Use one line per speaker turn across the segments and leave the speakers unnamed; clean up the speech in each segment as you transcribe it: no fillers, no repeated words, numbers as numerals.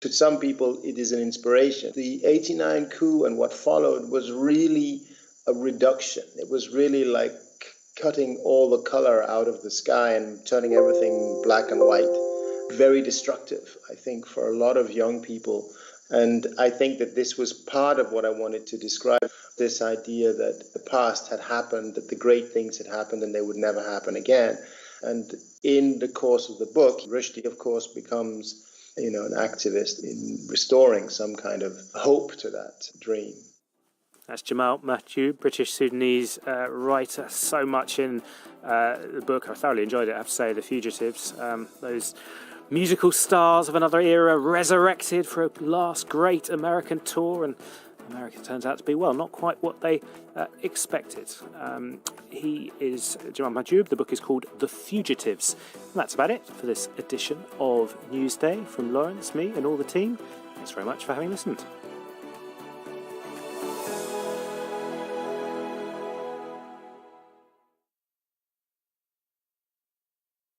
To some people, it is an inspiration. The 89 coup and what followed was really a reduction. It was really like cutting all the color out of the sky and turning everything black and white. Very destructive, I think, for a lot of young people. And I think that this was part of what I wanted to describe, this idea that the past had happened, that the great things had happened and they would never happen again. And in the course of the book, Rushdie, of course, becomes an activist in restoring some kind of hope to that dream.
That's Jamal Matthew, British Sudanese writer. So much in the book. I thoroughly enjoyed it, I have to say. The Fugitives, those musical stars of another era resurrected for a last great American tour, and America turns out to be, well, not quite what they expected. He is Jamal Majoub. The book is called The Fugitives. And that's about it for this edition of Newsday. From Lawrence, me, and all the team, thanks very much for having listened.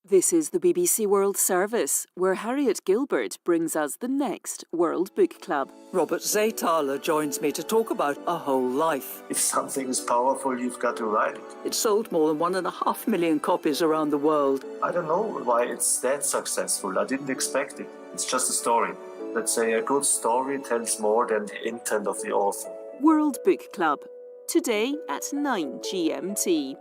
This is the BBC World Service, where Harriet Gilbert brings us the next World Book Club.
Robert Zaythaler joins me to talk about A Whole Life.
If something is powerful, you've got to write it.
It sold more than 1.5 million copies around the world.
I don't know why it's that successful. I didn't expect it. It's just a story. Let's say a good story tells more than the intent of the author.
World Book Club, today at 9 GMT.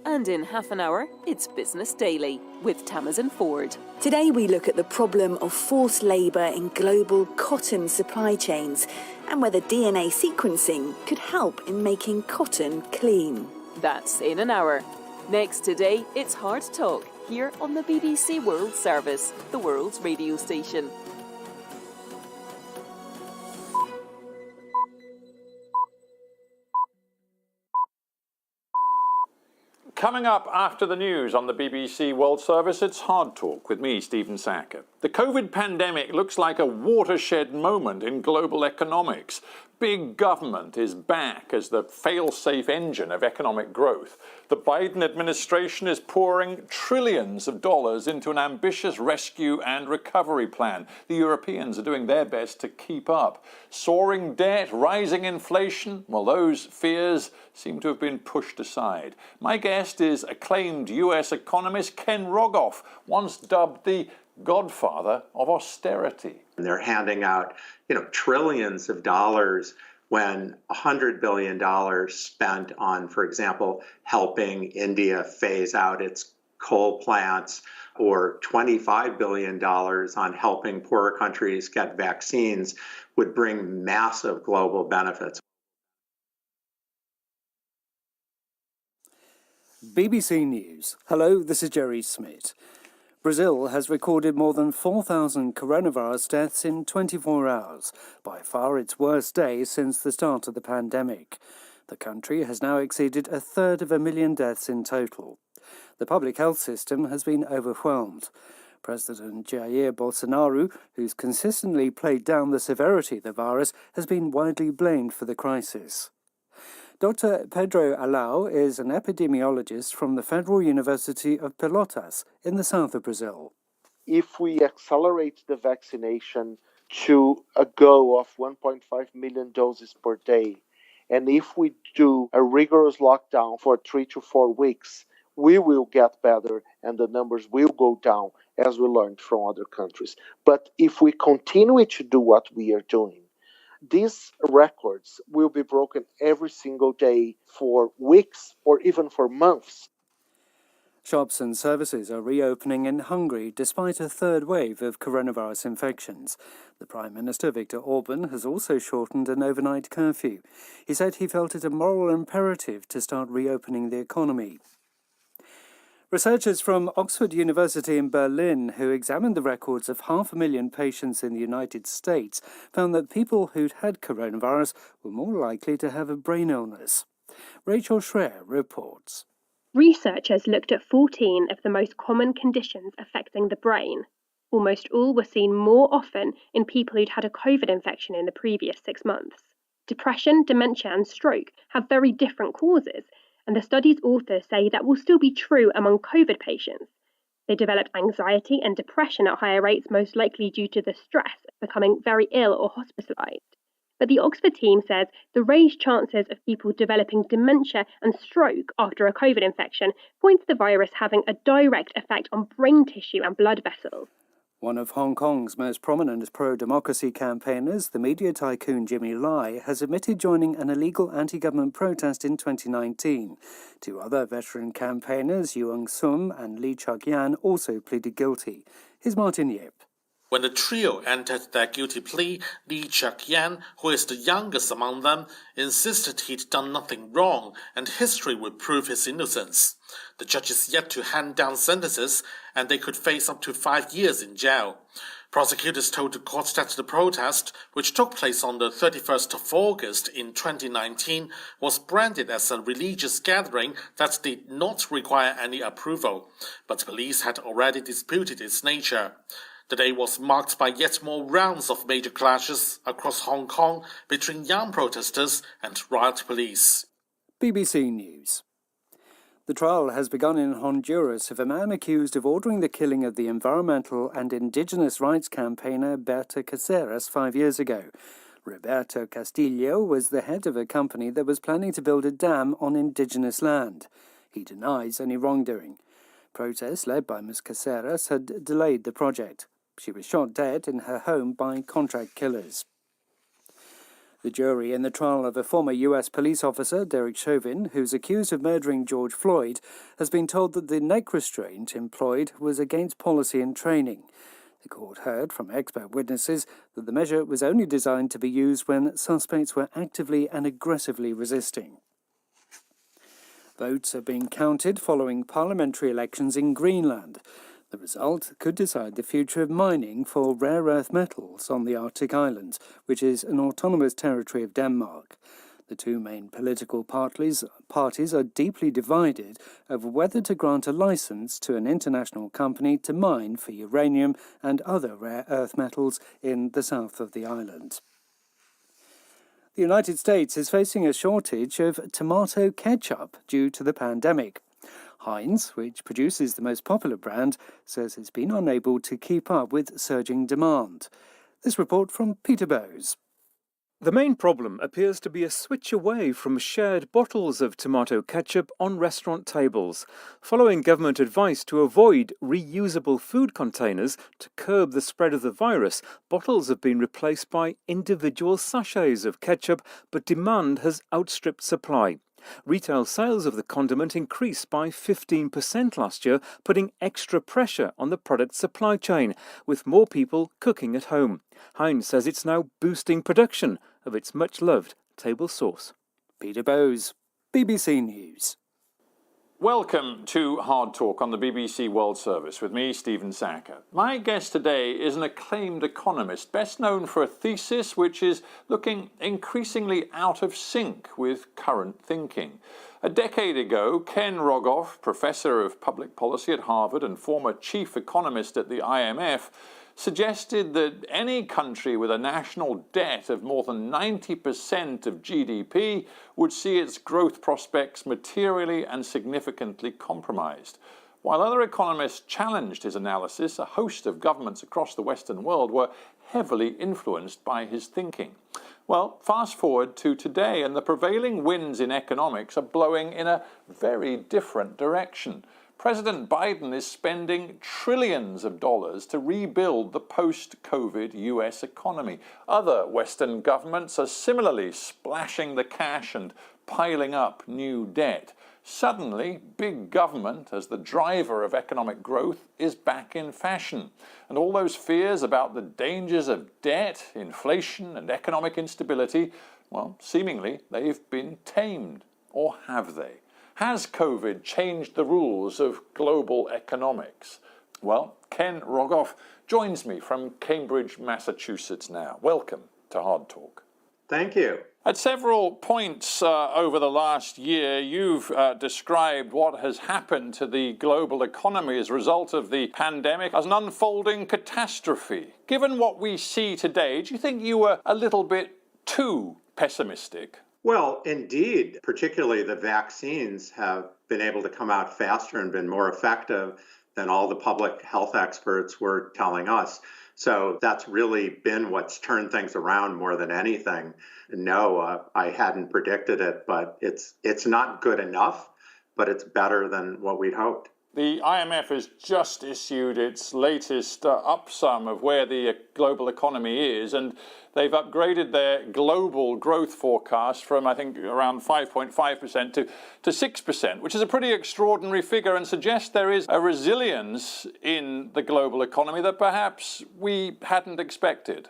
And in half an hour, it's Business Daily with Tamazin Ford.
Today we look at the problem of forced labour in global cotton supply chains and whether DNA sequencing could help in making cotton clean.
That's in an hour. Next today, it's Hard Talk here on the BBC World Service, the world's radio station.
Coming up after the news on the BBC World Service, it's Hard Talk with me, Stephen Sacker. The COVID pandemic looks like a watershed moment in global economics. Big government is back as the fail-safe engine of economic growth. The Biden administration is pouring trillions of dollars into an ambitious rescue and recovery plan. The Europeans are doing their best to keep up. Soaring debt, rising inflation, well, those fears seem to have been pushed aside. My guest is acclaimed US economist Ken Rogoff, once dubbed the godfather of austerity.
And they're handing out, trillions of dollars when $100 billion spent on, for example, helping India phase out its coal plants, or $25 billion on helping poorer countries get vaccines would bring massive global benefits.
BBC News. Hello, this is Jerry Smith. Brazil has recorded more than 4,000 coronavirus deaths in 24 hours, by far its worst day since the start of the pandemic. The country has now exceeded 1/3 deaths in total. The public health system has been overwhelmed. President Jair Bolsonaro, who's consistently played down the severity of the virus, has been widely blamed for the crisis. Dr. Pedro Alau is an epidemiologist from the Federal University of Pelotas in the south of Brazil.
If we accelerate the vaccination to a goal of 1.5 million doses per day, and if we do a rigorous lockdown for 3 to 4 weeks, we will get better and the numbers will go down, as we learned from other countries. But if we continue to do what we are doing, these records will be broken every single day for weeks or even for months.
Shops and services are reopening in Hungary despite a third wave of coronavirus infections. The Prime Minister, Viktor Orban, has also shortened an overnight curfew. He said he felt it a moral imperative to start reopening the economy. Researchers from Oxford University in Berlin, who examined the records of 500,000 patients in the United States, found that people who'd had coronavirus were more likely to have a brain illness. Rachel Schreier reports.
Researchers looked at 14 of the most common conditions affecting the brain. Almost all were seen more often in people who'd had a COVID infection in the previous 6 months. Depression, dementia, and stroke have very different causes, and the study's authors say that will still be true among COVID patients. They developed anxiety and depression at higher rates, most likely due to the stress of becoming very ill or hospitalised. But the Oxford team says the raised chances of people developing dementia and stroke after a COVID infection point to the virus having a direct effect on brain tissue and blood vessels.
One of Hong Kong's most prominent pro-democracy campaigners, the media tycoon Jimmy Lai, has admitted joining an illegal anti-government protest in 2019. Two other veteran campaigners, Yuang Sum and Lee Chuk-yan, also pleaded guilty. Here's Martin Yip.
When the trio entered their guilty plea, Lee Chuk-yan, who is the youngest among them, insisted he'd done nothing wrong and history would prove his innocence. The judge is yet to hand down sentences, and they could face up to 5 years in jail. Prosecutors told the court that the protest, which took place on the 31st of August in 2019, was branded as a religious gathering that did not require any approval, but police had already disputed its nature. The day was marked by yet more rounds of major clashes across Hong Kong between young protesters and riot police.
BBC News. The trial has begun in Honduras of a man accused of ordering the killing of the environmental and indigenous rights campaigner Berta Cáceres 5 years ago. Roberto Castillo was the head of a company that was planning to build a dam on indigenous land. He denies any wrongdoing. Protests led by Ms. Cáceres had delayed the project. She was shot dead in her home by contract killers. The jury in the trial of a former US police officer, Derek Chauvin, who's accused of murdering George Floyd, has been told that the neck restraint employed was against policy and training. The court heard from expert witnesses that the measure was only designed to be used when suspects were actively and aggressively resisting. Votes are being counted following parliamentary elections in Greenland. The result could decide the future of mining for rare earth metals on the Arctic islands, which is an autonomous territory of Denmark. The two main political parties are deeply divided over whether to grant a license to an international company to mine for uranium and other rare earth metals in the south of the island. The United States is facing a shortage of tomato ketchup due to the pandemic. Heinz, which produces the most popular brand, says it's been unable to keep up with surging demand. This report from Peter Bowes.
The main problem appears to be a switch away from shared bottles of tomato ketchup on restaurant tables. Following government advice to avoid reusable food containers to curb the spread of the virus, bottles have been replaced by individual sachets of ketchup, but demand has outstripped supply. Retail sales of the condiment increased by 15% last year, putting extra pressure on the product's supply chain, with more people cooking at home. Heinz says it's now boosting production of its much-loved table sauce.
Peter Bowes, BBC News.
Welcome to Hard Talk on the BBC World Service with me, Stephen Sacker. My guest today is an acclaimed economist, best known for a thesis which is looking increasingly out of sync with current thinking. A decade ago, Ken Rogoff, professor of public policy at Harvard and former chief economist at the IMF, suggested that any country with a national debt of more than 90% of GDP would see its growth prospects materially and significantly compromised. While other economists challenged his analysis, a host of governments across the Western world were heavily influenced by his thinking. Well, fast forward to today, and the prevailing winds in economics are blowing in a very different direction. President Biden is spending trillions of dollars to rebuild the post-COVID US economy. Other Western governments are similarly splashing the cash and piling up new debt. Suddenly, big government, as the driver of economic growth, is back in fashion. And all those fears about the dangers of debt, inflation, and economic instability, well, seemingly they've been tamed. Or have they? Has COVID changed the rules of global economics? Well, Ken Rogoff joins me from Cambridge, Massachusetts now. Welcome to Hard Talk.
Thank you.
At several points over the last year, you've described what has happened to the global economy as a result of the pandemic as an unfolding catastrophe. Given what we see today, do you think you were a little bit too pessimistic?
Well, indeed, particularly the vaccines have been able to come out faster and been more effective than all the public health experts were telling us. So that's really been what's turned things around more than anything. No, I hadn't predicted it, but it's not good enough, but it's better than what we'd hoped.
The IMF has just issued its latest upsum of where the global economy is, and they've upgraded their global growth forecast from, I think, around 5.5% to 6%, which is a pretty extraordinary figure and suggests there is a resilience in the global economy that perhaps we hadn't expected.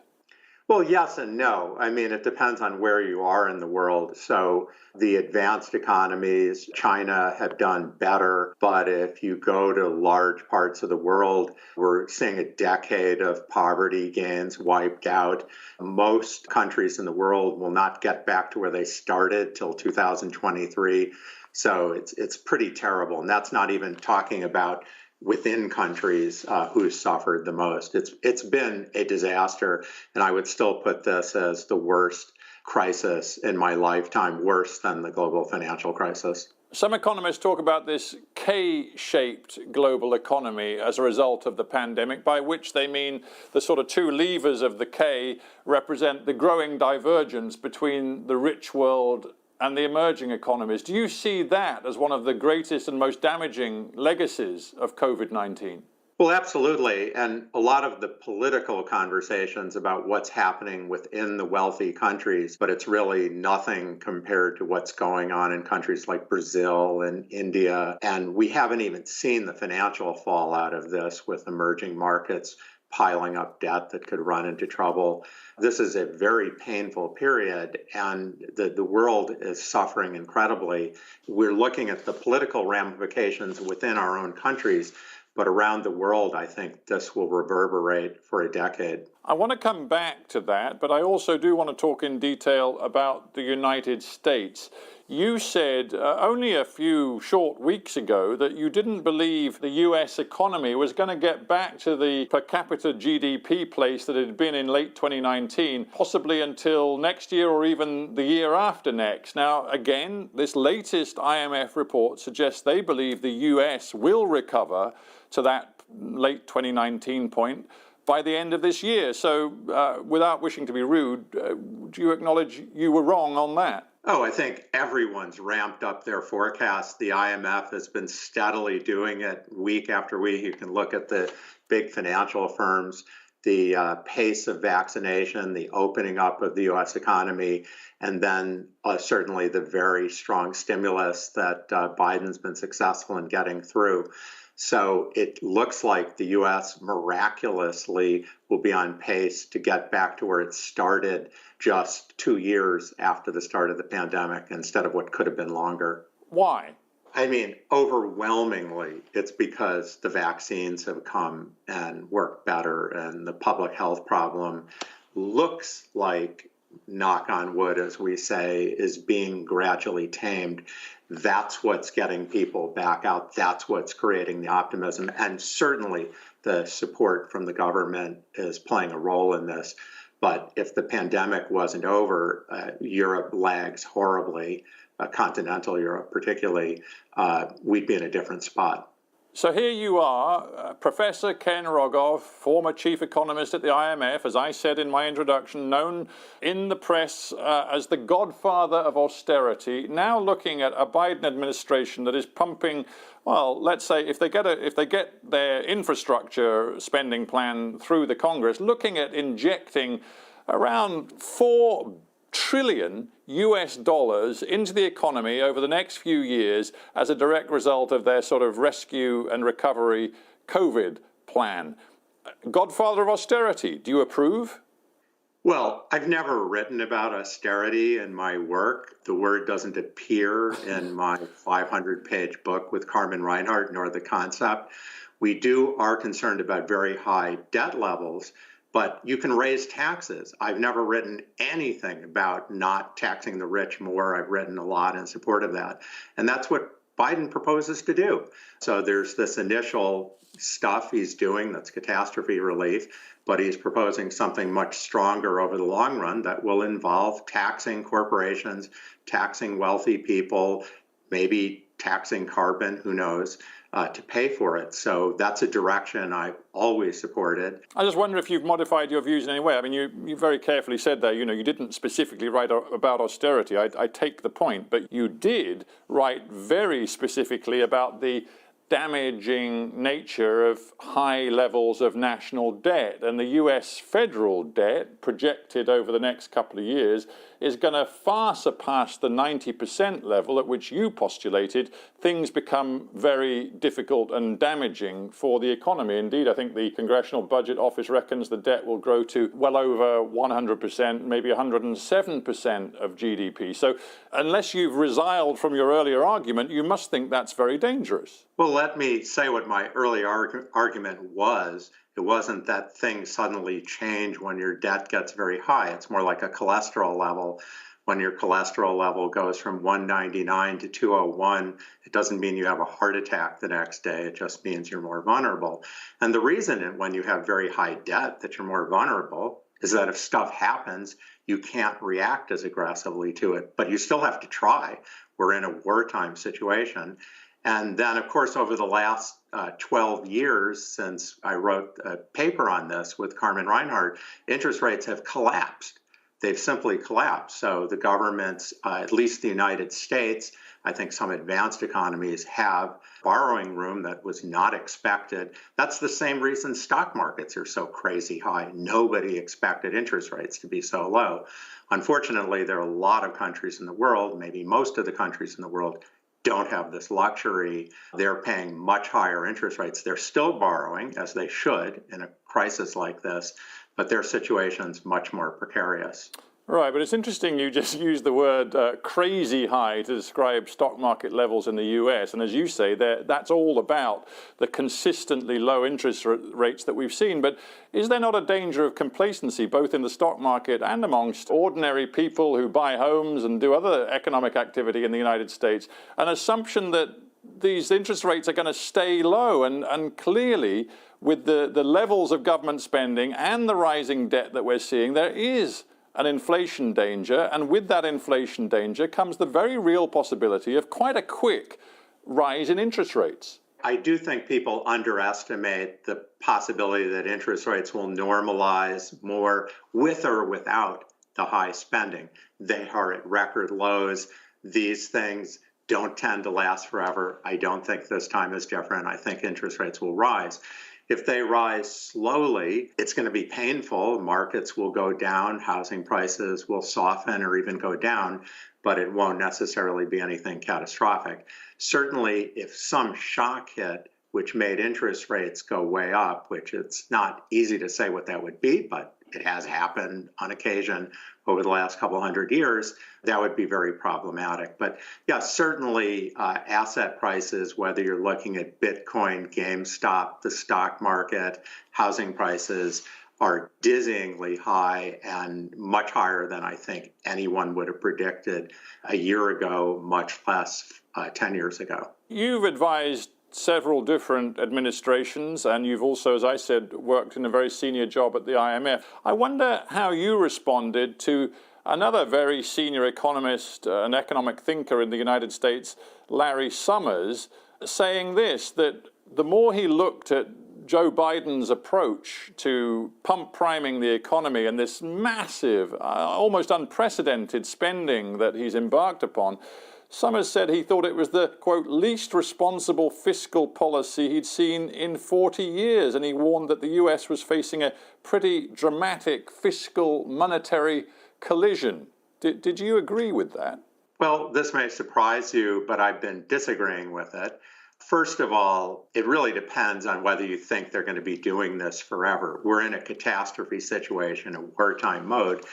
Well, yes and no. I mean, it depends on where you are in the world. So the advanced economies, China, have done better. But if you go to large parts of the world, we're seeing a decade of poverty gains wiped out. Most countries in the world will not get back to where they started till 2023. So it's pretty terrible. And that's not even talking about within countries who suffered the most. It's been a disaster, and I would still put this as the worst crisis in my lifetime, worse than the global financial crisis.
Some economists talk about this K-shaped global economy as a result of the pandemic, by which they mean the sort of two levers of the K represent the growing divergence between the rich world and the emerging economies. Do you see that as one of the greatest and most damaging legacies of COVID-19?
Well, absolutely. And a lot of the political conversations about what's happening within the wealthy countries, but it's really nothing compared to what's going on in countries like Brazil and India. And we haven't even seen the financial fallout of this, with emerging markets piling up debt that could run into trouble. This is a very painful period, and the world is suffering incredibly. We're looking at the political ramifications within our own countries, but around the world, I think this will reverberate for a decade.
I want to come back to that, but I also do want to talk in detail about the United States. You said only a few short weeks ago that you didn't believe the US economy was going to get back to the per capita GDP place that it had been in late 2019, possibly until next year or even the year after next. Now, again, this latest IMF report suggests they believe the US will recover to that late 2019 point by the end of this year. So without wishing to be rude, do you acknowledge you were wrong on that?
Oh, I think everyone's ramped up their forecast. The IMF has been steadily doing it week after week. You can look at the big financial firms, the pace of vaccination, the opening up of the U.S. economy, and then certainly the very strong stimulus that Biden's been successful in getting through. So it looks like the U.S. miraculously will be on pace to get back to where it started just 2 years after the start of the pandemic, instead of what could have been longer.
Why?
I mean, overwhelmingly, it's because the vaccines have come and worked better, and the public health problem looks like, knock on wood, as we say, is being gradually tamed. That's what's getting people back out. That's what's creating the optimism. And certainly the support from the government is playing a role in this. But if the pandemic wasn't over, Europe lags horribly, continental Europe particularly, we'd be in a different spot.
So here you are, Professor Ken Rogoff, former chief economist at the IMF, as I said in my introduction, known in the press as the godfather of austerity, now looking at a Biden administration that is pumping, well, let's say if they get their infrastructure spending plan through the Congress, looking at injecting around $4 trillion US dollars into the economy over the next few years as a direct result of their sort of rescue and recovery COVID plan. Godfather of austerity, do you approve?
Well, I've never written about austerity in my work. The word doesn't appear in my 500-page book with Carmen Reinhart, nor the concept. We are concerned about very high debt levels, but you can raise taxes. I've never written anything about not taxing the rich more. I've written a lot in support of that. And that's what Biden proposes to do. So there's this initial stuff he's doing that's catastrophe relief, but he's proposing something much stronger over the long run that will involve taxing corporations, taxing wealthy people, maybe taxing carbon, who knows. to pay for it. So that's a direction I've always supported.
I just wonder if you've modified your views in any way. I mean, you very carefully said there, you didn't specifically write about austerity. I take the point, but you did write very specifically about the damaging nature of high levels of national debt. And the US federal debt, projected over the next couple of years, is going to far surpass the 90% level at which you postulated things become very difficult and damaging for the economy. Indeed, I think the Congressional Budget Office reckons the debt will grow to well over 100%, maybe 107% of GDP. So unless you've resiled from your earlier argument, you must think that's very dangerous.
Well, let me say what my early argument was. It wasn't that things suddenly change when your debt gets very high. It's more like a cholesterol level. When your cholesterol level goes from 199 to 201, it doesn't mean you have a heart attack the next day. It just means you're more vulnerable. And the reason when you have very high debt that you're more vulnerable is that if stuff happens, you can't react as aggressively to it, but you still have to try. We're in a wartime situation. And then, of course, over the last 12 years since I wrote a paper on this with Carmen Reinhardt, interest rates have collapsed. They've simply collapsed. So the governments, at least the United States, I think some advanced economies have borrowing room that was not expected. That's the same reason stock markets are so crazy high. Nobody expected interest rates to be so low. Unfortunately, there are a lot of countries in the world, maybe most of the countries in the world, don't have this luxury. They're paying much higher interest rates. They're still borrowing, as they should in a crisis like this, but their situation's much more precarious.
Right, but it's interesting you just used the word crazy high to describe stock market levels in the US. And as you say, that's all about the consistently low interest rates that we've seen. But is there not a danger of complacency, both in the stock market and amongst ordinary people who buy homes and do other economic activity in the United States? An assumption that these interest rates are going to stay low, and clearly with the levels of government spending and the rising debt that we're seeing, there is an inflation danger, and with that inflation danger comes the very real possibility of quite a quick rise in interest rates.
I do think people underestimate the possibility that interest rates will normalize more with or without the high spending. They are at record lows. These things don't tend to last forever. I don't think this time is different. I think interest rates will rise. If they rise slowly, it's going to be painful. Markets will go down, housing prices will soften or even go down, but it won't necessarily be anything catastrophic. Certainly, if some shock hit, which made interest rates go way up, which it's not easy to say what that would be, but it has happened on occasion over the last couple hundred years, that would be very problematic. But yeah, certainly asset prices, whether you're looking at Bitcoin, GameStop, the stock market, housing prices, are dizzyingly high and much higher than I think anyone would have predicted a year ago, much less 10 years ago.
You've advised several different administrations, and you've also, as I said, worked in a very senior job at the IMF. I wonder how you responded to another very senior economist, an economic thinker in the United States, Larry Summers, saying this, that the more he looked at Joe Biden's approach to pump priming the economy and this massive, almost unprecedented spending that he's embarked upon, Summers said he thought it was the, quote, least responsible fiscal policy he'd seen in 40 years. And he warned that the US was facing a pretty dramatic fiscal monetary collision. Did you agree with that?
Well, this may surprise you, but I've been disagreeing with it. First of all, it really depends on whether you think they're going to be doing this forever. We're in a catastrophe situation, a wartime mode.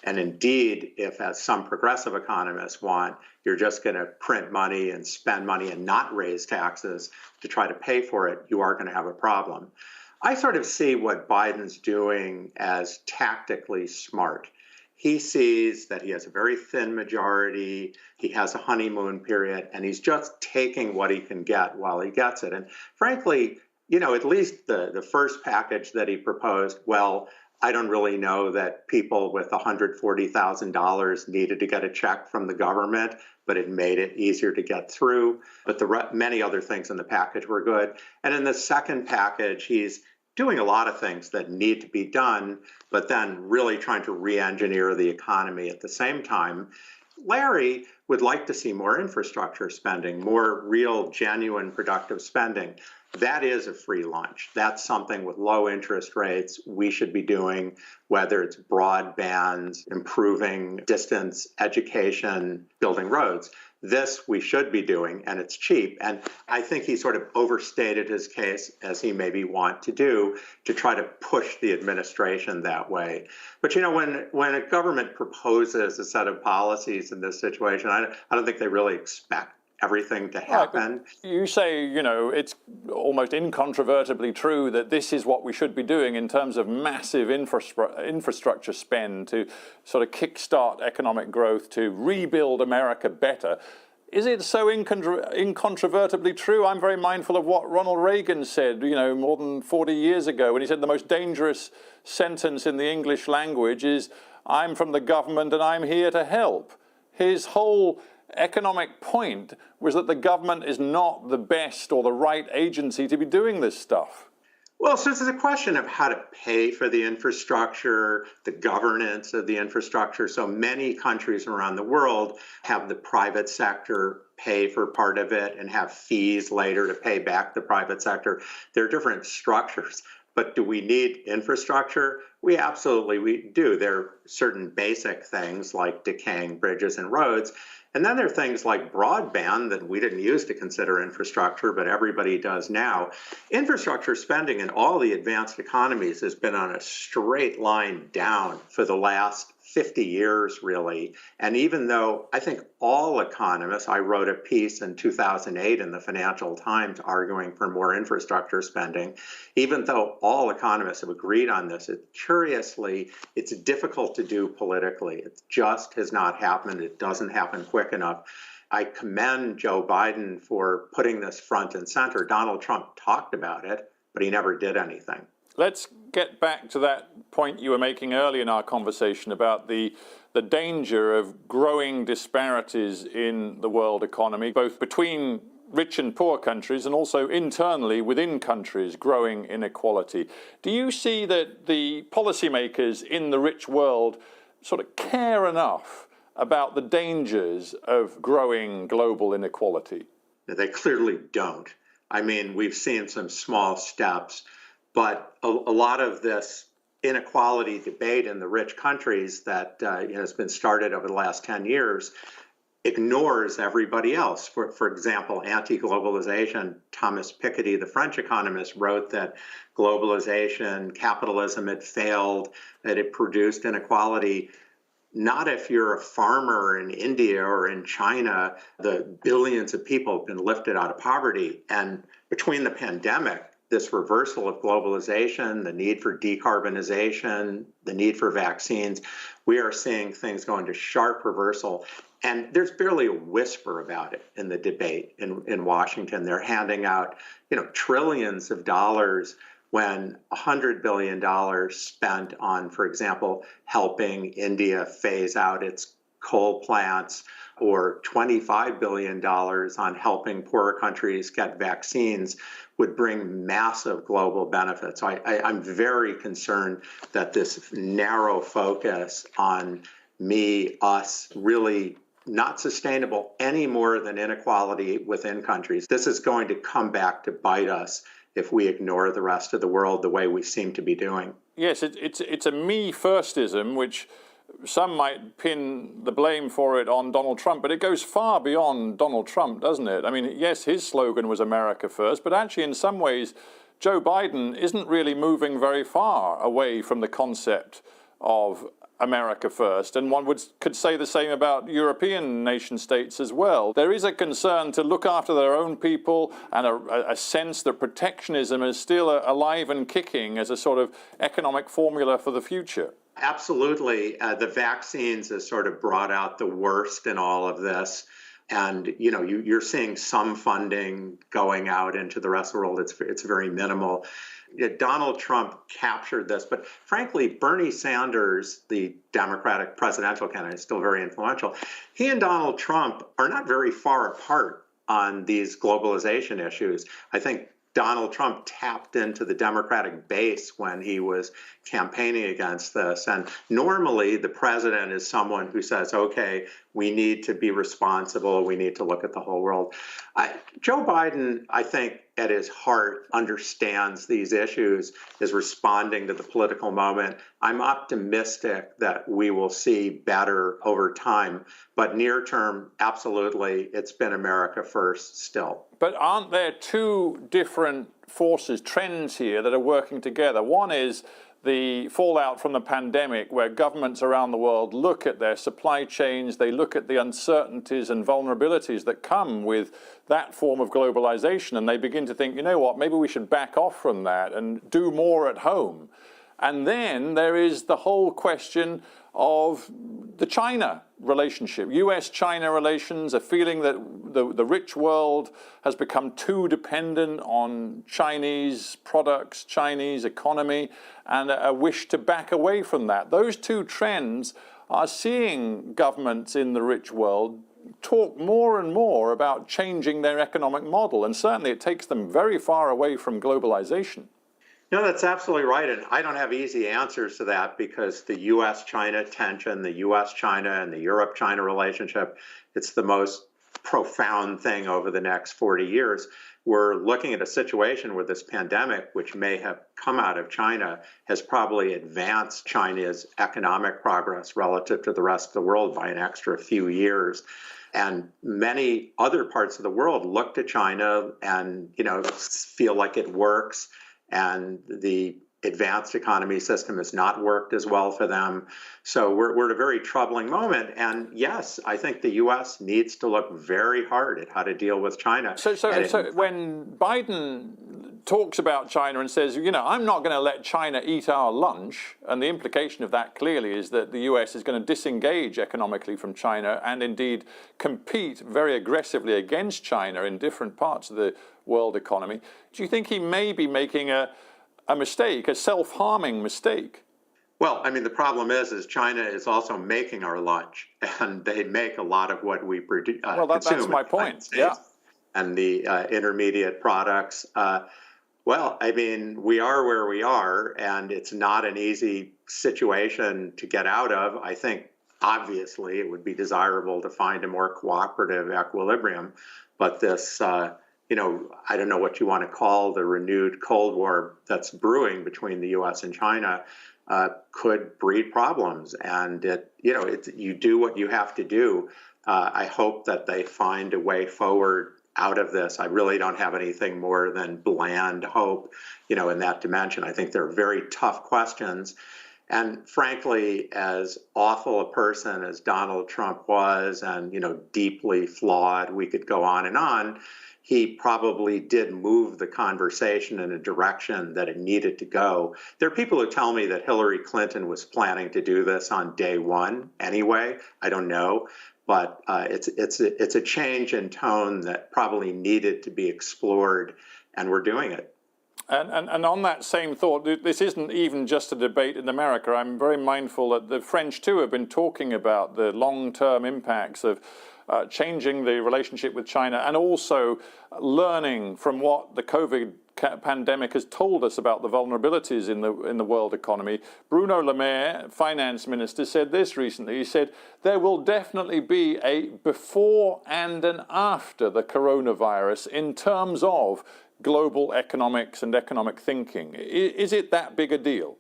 And indeed, if, as some progressive economists want, you're just going to print money and spend money and not raise taxes to try to pay for it, you are going to have a problem. I sort of see what Biden's doing as tactically smart. He sees that he has a very thin majority, he has a honeymoon period, and he's just taking what he can get while he gets it. And frankly, at least the first package that he proposed, well, I don't really know that people with $140,000 needed to get a check from the government, but it made it easier to get through. But many other things in the package were good. And in the second package, he's doing a lot of things that need to be done, but then really trying to re-engineer the economy at the same time. Larry would like to see more infrastructure spending, more real, genuine, productive spending. That is a free lunch. That's something with low interest rates we should be doing, whether it's broadband, improving distance education, building roads. This we should be doing, and it's cheap. And I think he sort of overstated his case, as he maybe want to do, to try to push the administration that way. But you know, when a government proposes a set of policies in this situation, I don't think they really expect everything to happen.
Right, you say, you know, it's almost incontrovertibly true that this is what we should be doing in terms of massive infrastructure spend to sort of kickstart economic growth, to rebuild America better. Is it so incontrovertibly true? I'm very mindful of what Ronald Reagan said, you know, more than 40 years ago, when he said the most dangerous sentence in the English language is, "I'm from the government and I'm here to help." His whole economic point was that the government is not the best or the right agency to be doing this stuff.
Well, so it's a question of how to pay for the infrastructure, the governance of the infrastructure. So many countries around the world have the private sector pay for part of it and have fees later to pay back the private sector. There are different structures. But do we need infrastructure? We absolutely do. There are certain basic things like decaying bridges and roads. And then there are things like broadband that we didn't use to consider infrastructure, but everybody does now. Infrastructure spending in all the advanced economies has been on a straight line down for the last 50 years, really. And even though I think all economists, I wrote a piece in 2008 in the Financial Times arguing for more infrastructure spending, even though all economists have agreed on this, curiously, it's difficult to do politically. It just has not happened. It doesn't happen quick enough. I commend Joe Biden for putting this front and center. Donald Trump talked about it, but he never did anything.
Let's get back to that point you were making earlier in our conversation about the danger of growing disparities in the world economy, both between rich and poor countries and also internally within countries, growing inequality. Do you see that the policymakers in the rich world sort of care enough about the dangers of growing global inequality?
They clearly don't. I mean, we've seen some small steps, but a lot of this inequality debate in the rich countries that has been started over the last 10 years ignores everybody else. For example, anti-globalization, Thomas Piketty, the French economist, wrote that globalization, capitalism had failed, that it produced inequality. Not if you're a farmer in India or in China. The billions of people have been lifted out of poverty. And between the pandemic, this reversal of globalization, the need for decarbonization, the need for vaccines, we are seeing things go into sharp reversal. And there's barely a whisper about it in the debate in Washington. They're handing out, trillions of dollars when $100 billion spent on, for example, helping India phase out its coal plants, or $25 billion on helping poorer countries get vaccines, would bring massive global benefits. I'm very concerned that this narrow focus on me, us, really not sustainable any more than inequality within countries. This is going to come back to bite us if we ignore the rest of the world the way we seem to be doing.
Yes, it's a me-firstism, which some might pin the blame for it on Donald Trump, but it goes far beyond Donald Trump, doesn't it? I mean, yes, his slogan was America first, but actually in some ways, Joe Biden isn't really moving very far away from the concept of America first. And one could say the same about European nation states as well. There is a concern to look after their own people and a sense that protectionism is still alive and kicking as a sort of economic formula for the future.
Absolutely. The vaccines has sort of brought out the worst in all of this. And you're seeing some funding going out into the rest of the world. It's very minimal. Donald Trump captured this, but frankly, Bernie Sanders, the Democratic presidential candidate, is still very influential. He and Donald Trump are not very far apart on these globalization issues. I think Donald Trump tapped into the Democratic base when he was campaigning against this. And normally the president is someone who says, okay, we need to be responsible. We need to look at the whole world. Joe Biden, I think, at his heart, understands these issues, is responding to the political moment. I'm optimistic that we will see better over time. But near term, absolutely, it's been America first still.
But aren't there two different forces, trends here that are working together? One is the fallout from the pandemic, where governments around the world look at their supply chains, they look at the uncertainties and vulnerabilities that come with that form of globalization, and they begin to think, you know what, maybe we should back off from that and do more at home. And then there is the whole question of the China relationship, US-China relations, a feeling that the rich world has become too dependent on Chinese products, Chinese economy, and a wish to back away from that. Those two trends are seeing governments in the rich world talk more and more about changing their economic model, and certainly it takes them very far away from globalization.
No, that's absolutely right. And I don't have easy answers to that because the US-China tension, the US-China and the Europe-China relationship, it's the most profound thing over the next 40 years. We're looking at a situation where this pandemic, which may have come out of China, has probably advanced China's economic progress relative to the rest of the world by an extra few years. And many other parts of the world look to China and, feel like it works. And the advanced economy system has not worked as well for them. So we're at a very troubling moment. And yes, I think the U.S. needs to look very hard at how to deal with China.
So when Biden talks about China and says, I'm not going to let China eat our lunch, and the implication of that clearly is that the U.S. is going to disengage economically from China and indeed compete very aggressively against China in different parts of the world economy. Do you think he may be making a mistake, a self-harming mistake?
Well, the problem is China is also making our lunch, and they make a lot of what we produce.
Well, that's my point. Yeah.
And the intermediate products. We are where we are, and it's not an easy situation to get out of. I think, obviously, it would be desirable to find a more cooperative equilibrium, but this I don't know what you want to call the renewed Cold War that's brewing between the U.S. and China could breed problems. And you do what you have to do. I hope that they find a way forward out of this. I really don't have anything more than bland hope, in that dimension. I think they're very tough questions. And frankly, as awful a person as Donald Trump was, and, deeply flawed, we could go on and on, he probably did move the conversation in a direction that it needed to go. There are people who tell me that Hillary Clinton was planning to do this on day one anyway. I don't know, but it's a change in tone that probably needed to be explored, and we're doing it.
And on that same thought, this isn't even just a debate in America. I'm very mindful that the French too have been talking about the long-term impacts of changing the relationship with China, and also learning from what the COVID pandemic has told us about the vulnerabilities in the world economy. Bruno Le Maire, finance minister, said this recently. He said, there will definitely be a before and an after the coronavirus in terms of global economics and economic thinking. Is it that big a deal?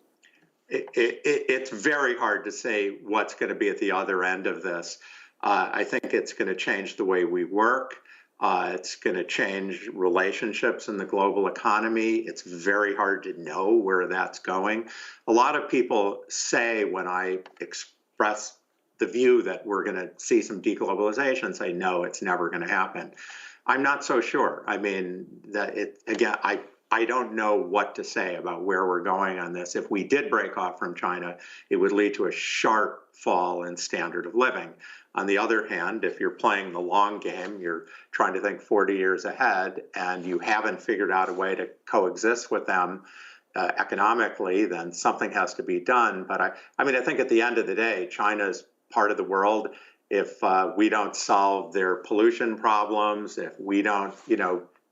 It's very hard to say what's going to be at the other end of this. I think it's going to change the way we work. It's going to change relationships in the global economy. It's very hard to know where that's going. A lot of people say, when I express the view that we're going to see some deglobalization, say, no, it's never going to happen. I'm not so sure. I I don't know what to say about where we're going on this. If we did break off from China, it would lead to a sharp fall in standard of living. On the other hand, if you're playing the long game, you're trying to think 40 years ahead, and you haven't figured out a way to coexist with them economically, then something has to be done. But I mean, I think at the end of the day, China's part of the world. If we don't solve their pollution problems, if we don't,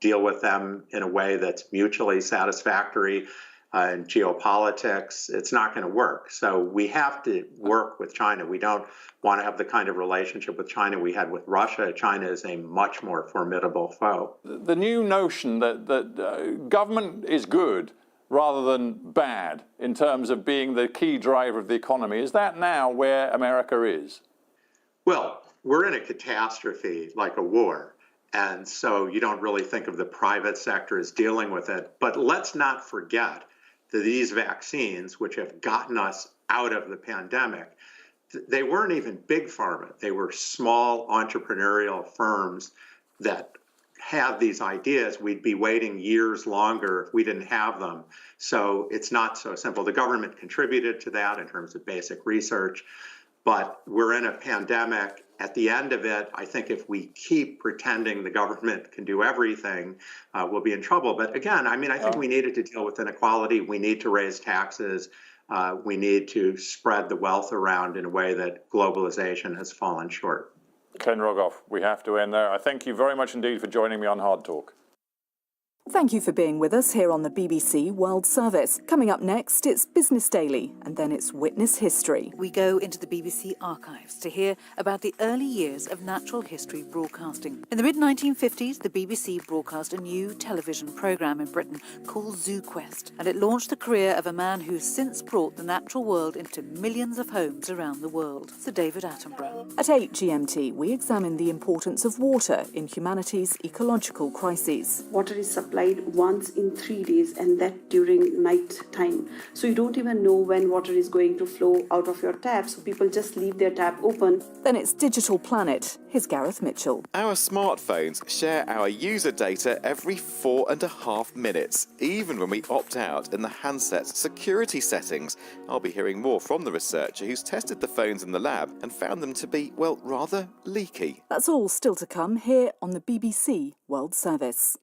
deal with them in a way that's mutually satisfactory in geopolitics, it's not going to work. So we have to work with China. We don't want to have the kind of relationship with China we had with Russia. China is a much more formidable foe.
The new notion that government is good rather than bad in terms of being the key driver of the economy, is that now where America is?
Well, we're in a catastrophe like a war. And so you don't really think of the private sector as dealing with it. But let's not forget that these vaccines, which have gotten us out of the pandemic, they weren't even big pharma. They were small entrepreneurial firms that have these ideas. We'd be waiting years longer if we didn't have them. So it's not so simple. The government contributed to that in terms of basic research. But we're in a pandemic. At the end of it, I think if we keep pretending the government can do everything, we'll be in trouble. But again, I mean, I think we needed to deal with inequality. We need to raise taxes. We need to spread the wealth around in a way that globalization has fallen short.
Ken Rogoff, we have to end there. I thank you very much indeed for joining me on Hard Talk.
Thank you for being with us here on the BBC World Service. Coming up next, it's Business Daily, and then it's Witness History.
We go into the BBC archives to hear about the early years of natural history broadcasting. In the mid-1950s, the BBC broadcast a new television programme in Britain called Zoo Quest, and it launched the career of a man who's since brought the natural world into millions of homes around the world, Sir David Attenborough.
At 8 GMT, we examine the importance of water in humanity's ecological crises.
Water is supplied once in 3 days, and that during night time. So you don't even know when water is going to flow out of your tap, so people just leave their tap open.
Then it's Digital Planet. Here's Gareth Mitchell.
Our smartphones share our user data every 4.5 minutes, even when we opt out in the handset's security settings. I'll be hearing more from the researcher who's tested the phones in the lab and found them to be, well, rather leaky.
That's all still to come here on the BBC World Service.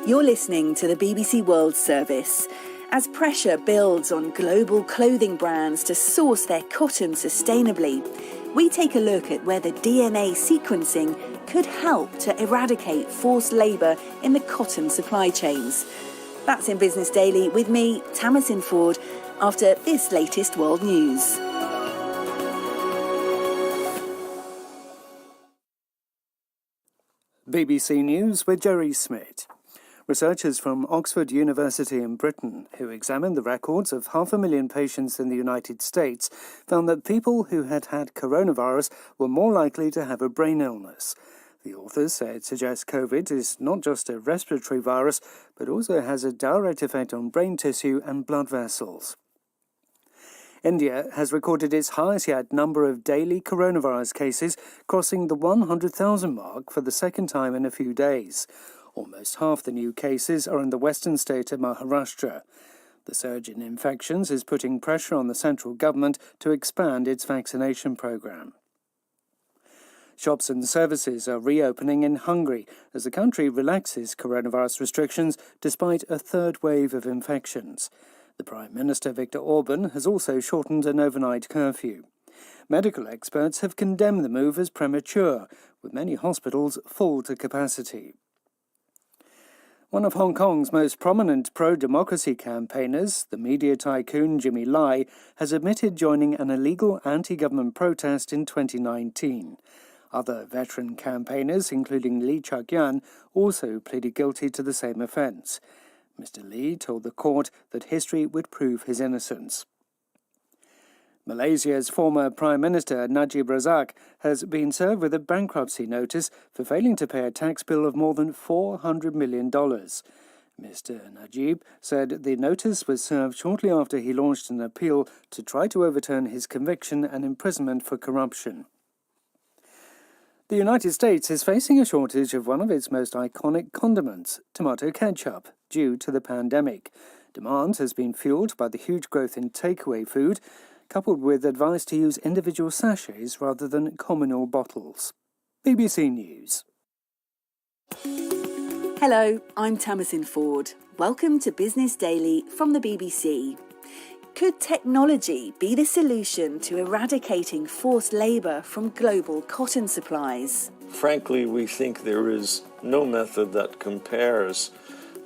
You're listening to the BBC World Service. As pressure builds on global clothing brands to source their cotton sustainably, we take a look at whether DNA sequencing could help to eradicate forced labour in the cotton supply chains. That's in Business Daily with me, Tamasin Ford, after this latest world news.
BBC News with Jerry Smith. Researchers from Oxford University in Britain, who examined the records of 500,000 patients in the United States, found that people who had had coronavirus were more likely to have a brain illness. The authors say it suggests COVID is not just a respiratory virus, but also has a direct effect on brain tissue and blood vessels. India has recorded its highest yet number of daily coronavirus cases, crossing the 100,000 mark for the second time in a few days. Almost half the new cases are in the western state of Maharashtra. The surge in infections is putting pressure on the central government to expand its vaccination programme. Shops and services are reopening in Hungary as the country relaxes coronavirus restrictions despite a third wave of infections. The Prime Minister Viktor Orban has also shortened an overnight curfew. Medical experts have condemned the move as premature, with many hospitals full to capacity. One of Hong Kong's most prominent pro-democracy campaigners, the media tycoon Jimmy Lai, has admitted joining an illegal anti-government protest in 2019. Other veteran campaigners, including Lee Chuk-yan, also pleaded guilty to the same offence. Mr. Lee told the court that history would prove his innocence. Malaysia's former Prime Minister Najib Razak has been served with a bankruptcy notice for failing to pay a tax bill of more than $400 million. Mr. Najib said the notice was served shortly after he launched an appeal to try to overturn his conviction and imprisonment for corruption. The United States is facing a shortage of one of its most iconic condiments, tomato ketchup, due to the pandemic. Demand has been fueled by the huge growth in takeaway food, coupled with advice to use individual sachets rather than communal bottles. BBC News.
Hello, I'm Tamasin Ford. Welcome to Business Daily from the BBC. Could technology be the solution to eradicating forced labour from global cotton supplies?
Frankly, we think there is no method that compares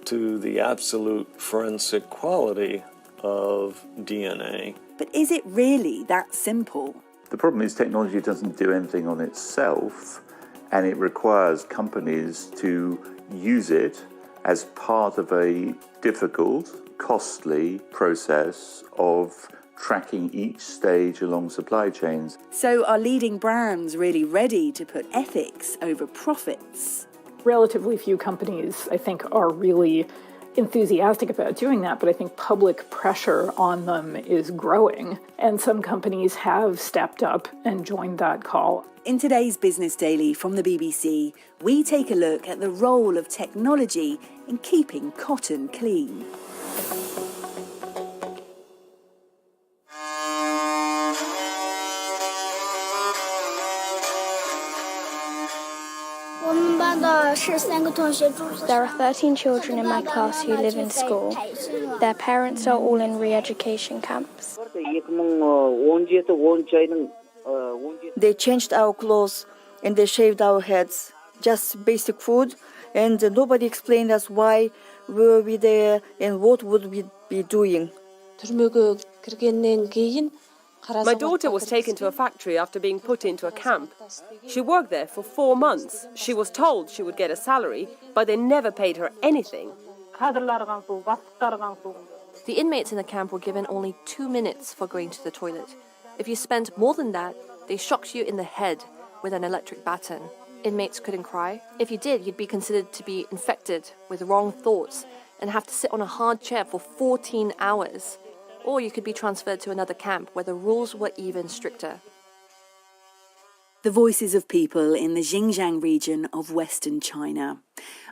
to the absolute forensic quality of DNA.
But is it really that simple?
The problem is technology doesn't do anything on itself, and it requires companies to use it as part of a difficult, costly process of tracking each stage along supply chains.
So are leading brands really ready to put ethics over profits?
Relatively few companies, I think, are really enthusiastic about doing that, but I think public pressure on them is growing, and some companies have stepped up and joined that call.
In today's Business Daily from the BBC, we take a look at the role of technology in keeping cotton clean.
There are 13 children in my class who live in school. Their parents are all in re-education camps.
They changed our clothes and they shaved our heads. Just basic food, and nobody explained us why were we there and what would we be doing.
My daughter was taken to a factory after being put into a camp. She worked there for 4 months. She was told she would get a salary, but they never paid her anything.
The inmates in the camp were given only 2 minutes for going to the toilet. If you spent more than that, they shocked you in the head with an electric baton. Inmates couldn't cry. If you did, you'd be considered to be infected with wrong thoughts and have to sit on a hard chair for 14 hours. Or you could be transferred to another camp where the rules were even stricter.
The voices of people in the Xinjiang region of Western China.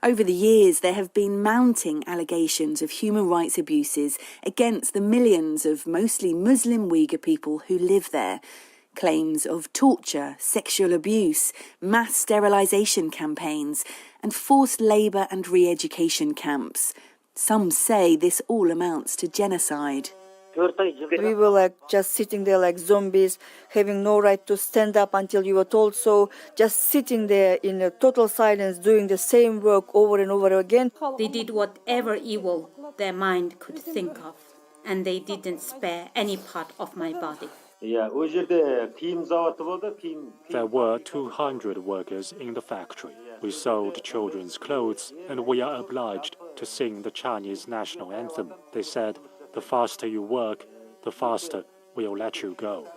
Over the years, there have been mounting allegations of human rights abuses against the millions of mostly Muslim Uyghur people who live there. Claims of torture, sexual abuse, mass sterilisation campaigns, and forced labour and re-education camps. Some say this all amounts to genocide.
We were just sitting there like zombies, having no right to stand up until you were told so, just sitting there in a total silence, doing the same work over and over again.
They did whatever evil their mind could think of, and they didn't spare any part of my body.
There were 200 workers in the factory. We sold children's clothes, and we are obliged to sing the Chinese national anthem. They said, "The faster you work, the faster we'll let you go."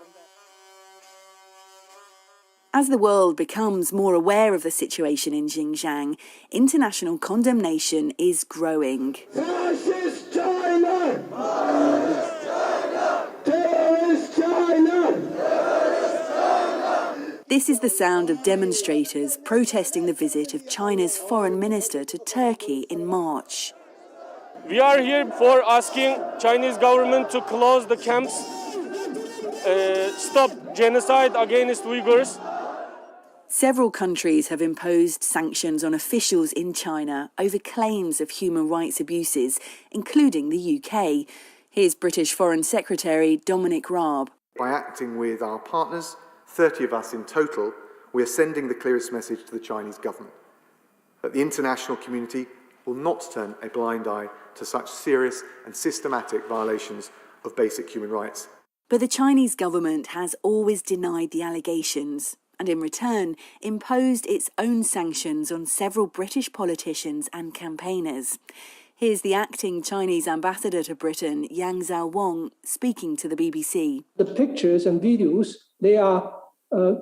As the world becomes more aware of the situation in Xinjiang, international condemnation is growing.
Fascist China! Fascist China! Terrorist China! Terrorist China!
This is the sound of demonstrators protesting the visit of China's foreign minister to Turkey in March.
We are here for asking Chinese government to close the camps, stop genocide against Uyghurs.
Several countries have imposed sanctions on officials in China over claims of human rights abuses, including the UK. Here's British Foreign Secretary Dominic Raab.
By acting with our partners, 30 of us in total, we are sending the clearest message to the Chinese government that the international community will not turn a blind eye to such serious and systematic violations of basic human rights.
But the Chinese government has always denied the allegations and in return imposed its own sanctions on several British politicians and campaigners. Here's the acting Chinese ambassador to Britain, Yang Zhaowang, speaking to the BBC.
The pictures and videos, they are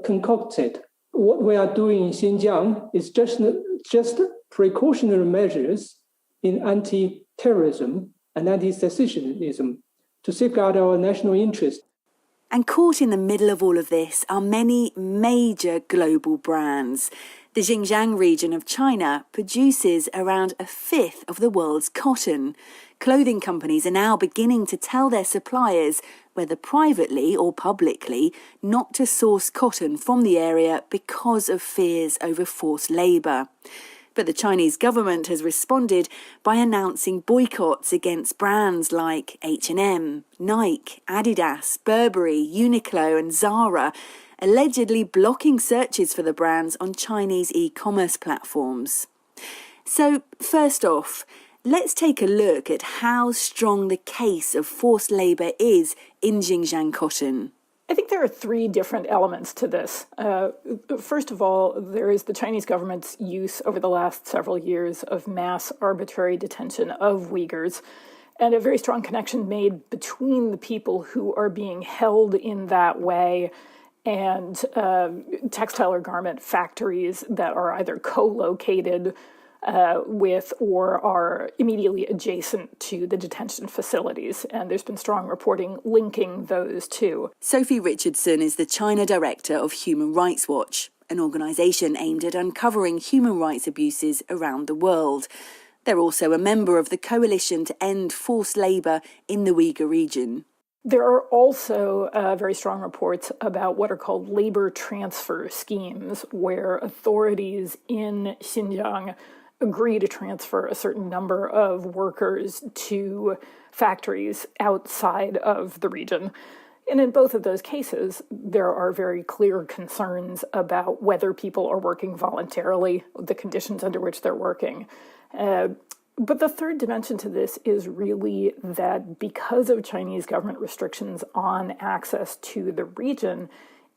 concocted. What we are doing in Xinjiang is just precautionary measures in anti-terrorism and anti-secessionism to safeguard our national interest.
And caught in the middle of all of this are many major global brands. The Xinjiang region of China produces around a fifth of the world's cotton. Clothing companies are now beginning to tell their suppliers, whether privately or publicly, not to source cotton from the area because of fears over forced labour. But the Chinese government has responded by announcing boycotts against brands like H&M, Nike, Adidas, Burberry, Uniqlo and Zara, allegedly blocking searches for the brands on Chinese e-commerce platforms. So, first off, let's take a look at how strong the case of forced labour is in Xinjiang cotton.
I think there are three different elements to this. First of all, there is the Chinese government's use over the last several years of mass arbitrary detention of Uyghurs, and a very strong connection made between the people who are being held in that way and textile or garment factories that are either co-located with or are immediately adjacent to the detention facilities. And there's been strong reporting linking those two.
Sophie Richardson is the China director of Human Rights Watch, an organisation aimed at uncovering human rights abuses around the world. They're also a member of the Coalition to End Forced Labour in the Uyghur region.
There are also very strong reports about what are called labor transfer schemes, where authorities in Xinjiang agree to transfer a certain number of workers to factories outside of the region. And in both of those cases, there are very clear concerns about whether people are working voluntarily, the conditions under which they're working. But the third dimension to this is really that because of Chinese government restrictions on access to the region,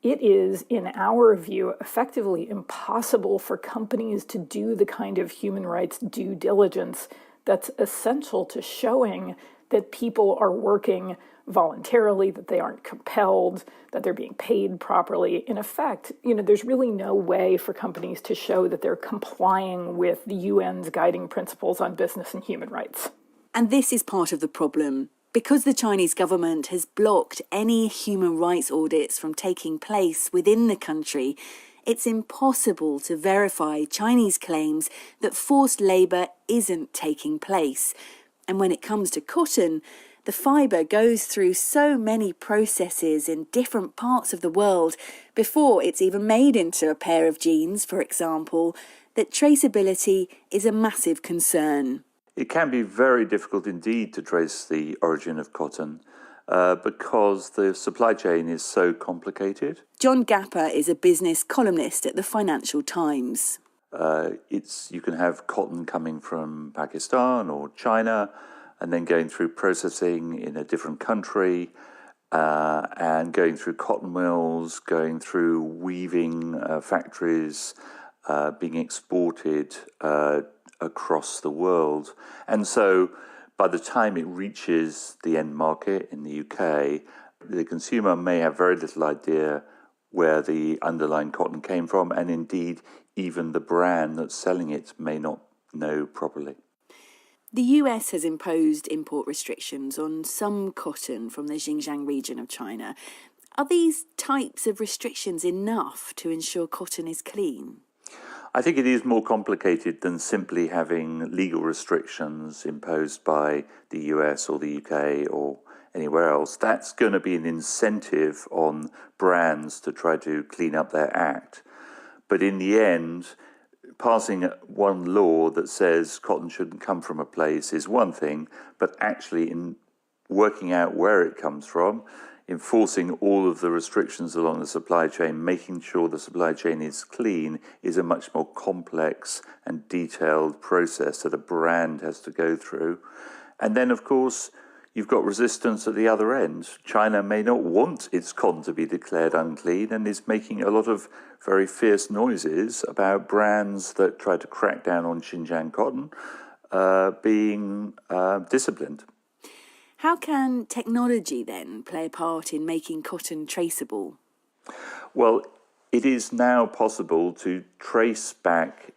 it is, in our view, effectively impossible for companies to do the kind of human rights due diligence that's essential to showing that people are working voluntarily, that they aren't compelled, that they're being paid properly. In effect, there's really no way for companies to show that they're complying with the UN's guiding principles on business and human rights.
And this is part of the problem. Because the Chinese government has blocked any human rights audits from taking place within the country, it's impossible to verify Chinese claims that forced labour isn't taking place. And when it comes to cotton, the fibre goes through so many processes in different parts of the world before it's even made into a pair of jeans, for example, that traceability is a massive concern.
It can be very difficult indeed to trace the origin of cotton because the supply chain is so complicated.
John Gapper is a business columnist at the Financial Times.
You can have cotton coming from Pakistan or China and then going through processing in a different country and going through cotton mills, going through weaving factories, being exported across the world. And so by the time it reaches the end market in the UK, the consumer may have very little idea where the underlying cotton came from, and indeed even the brand that's selling it may not know properly.
The US has imposed import restrictions on some cotton from the Xinjiang region of China. Are these types of restrictions enough to ensure cotton is clean?
I think it is more complicated than simply having legal restrictions imposed by the US or the UK or anywhere else. That's going to be an incentive on brands to try to clean up their act. But in the end, passing one law that says cotton shouldn't come from a place is one thing, but actually in working out where it comes from, enforcing all of the restrictions along the supply chain, making sure the supply chain is clean, is a much more complex and detailed process that a brand has to go through. And then, of course, you've got resistance at the other end. China may not want its cotton to be declared unclean and is making a lot of very fierce noises about brands that try to crack down on Xinjiang cotton being disciplined.
How can technology then play a part in making cotton traceable?
Well, it is now possible to trace back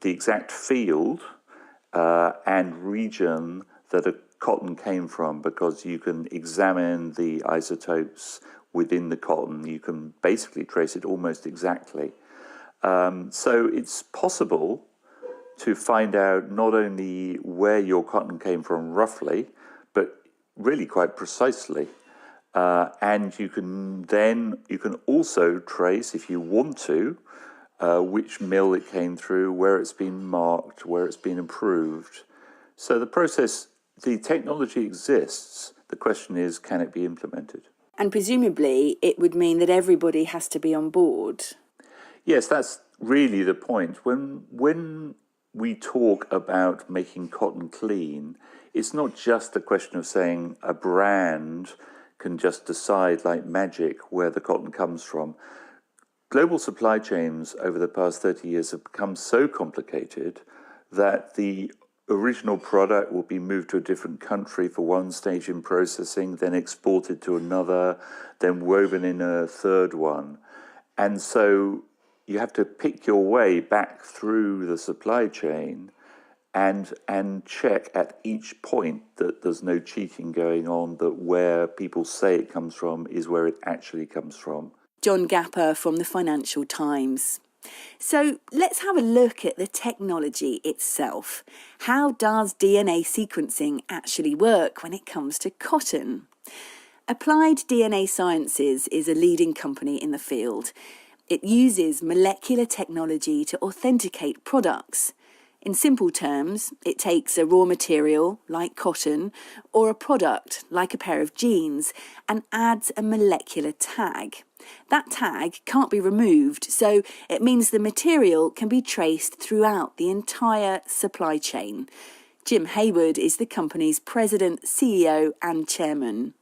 the exact field and region that a cotton came from, because you can examine the isotopes within the cotton, you can basically trace it almost exactly. So it's possible to find out not only where your cotton came from roughly, but really quite precisely. And you can also trace, if you want to, which mill it came through, where it's been marked, where it's been improved. So the technology exists. The question is, can it be implemented?
And presumably it would mean that everybody has to be on board.
Yes, that's really the point. When we talk about making cotton clean, it's not just a question of saying a brand can just decide like magic where the cotton comes from. Global supply chains over the past 30 years have become so complicated that the original product will be moved to a different country for one stage in processing, then exported to another, then woven in a third one. And so you have to pick your way back through the supply chain and check at each point that there's no cheating going on, that where people say it comes from is where it actually comes from.
John Gapper from the Financial Times. So let's have a look at the technology itself. How does DNA sequencing actually work when it comes to cotton? Applied DNA Sciences is a leading company in the field. It uses molecular technology to authenticate products. In simple terms, it takes a raw material, like cotton, or a product, like a pair of jeans, and adds a molecular tag. That tag can't be removed, so it means the material can be traced throughout the entire supply chain. Jim Hayward is the company's president, CEO, and chairman.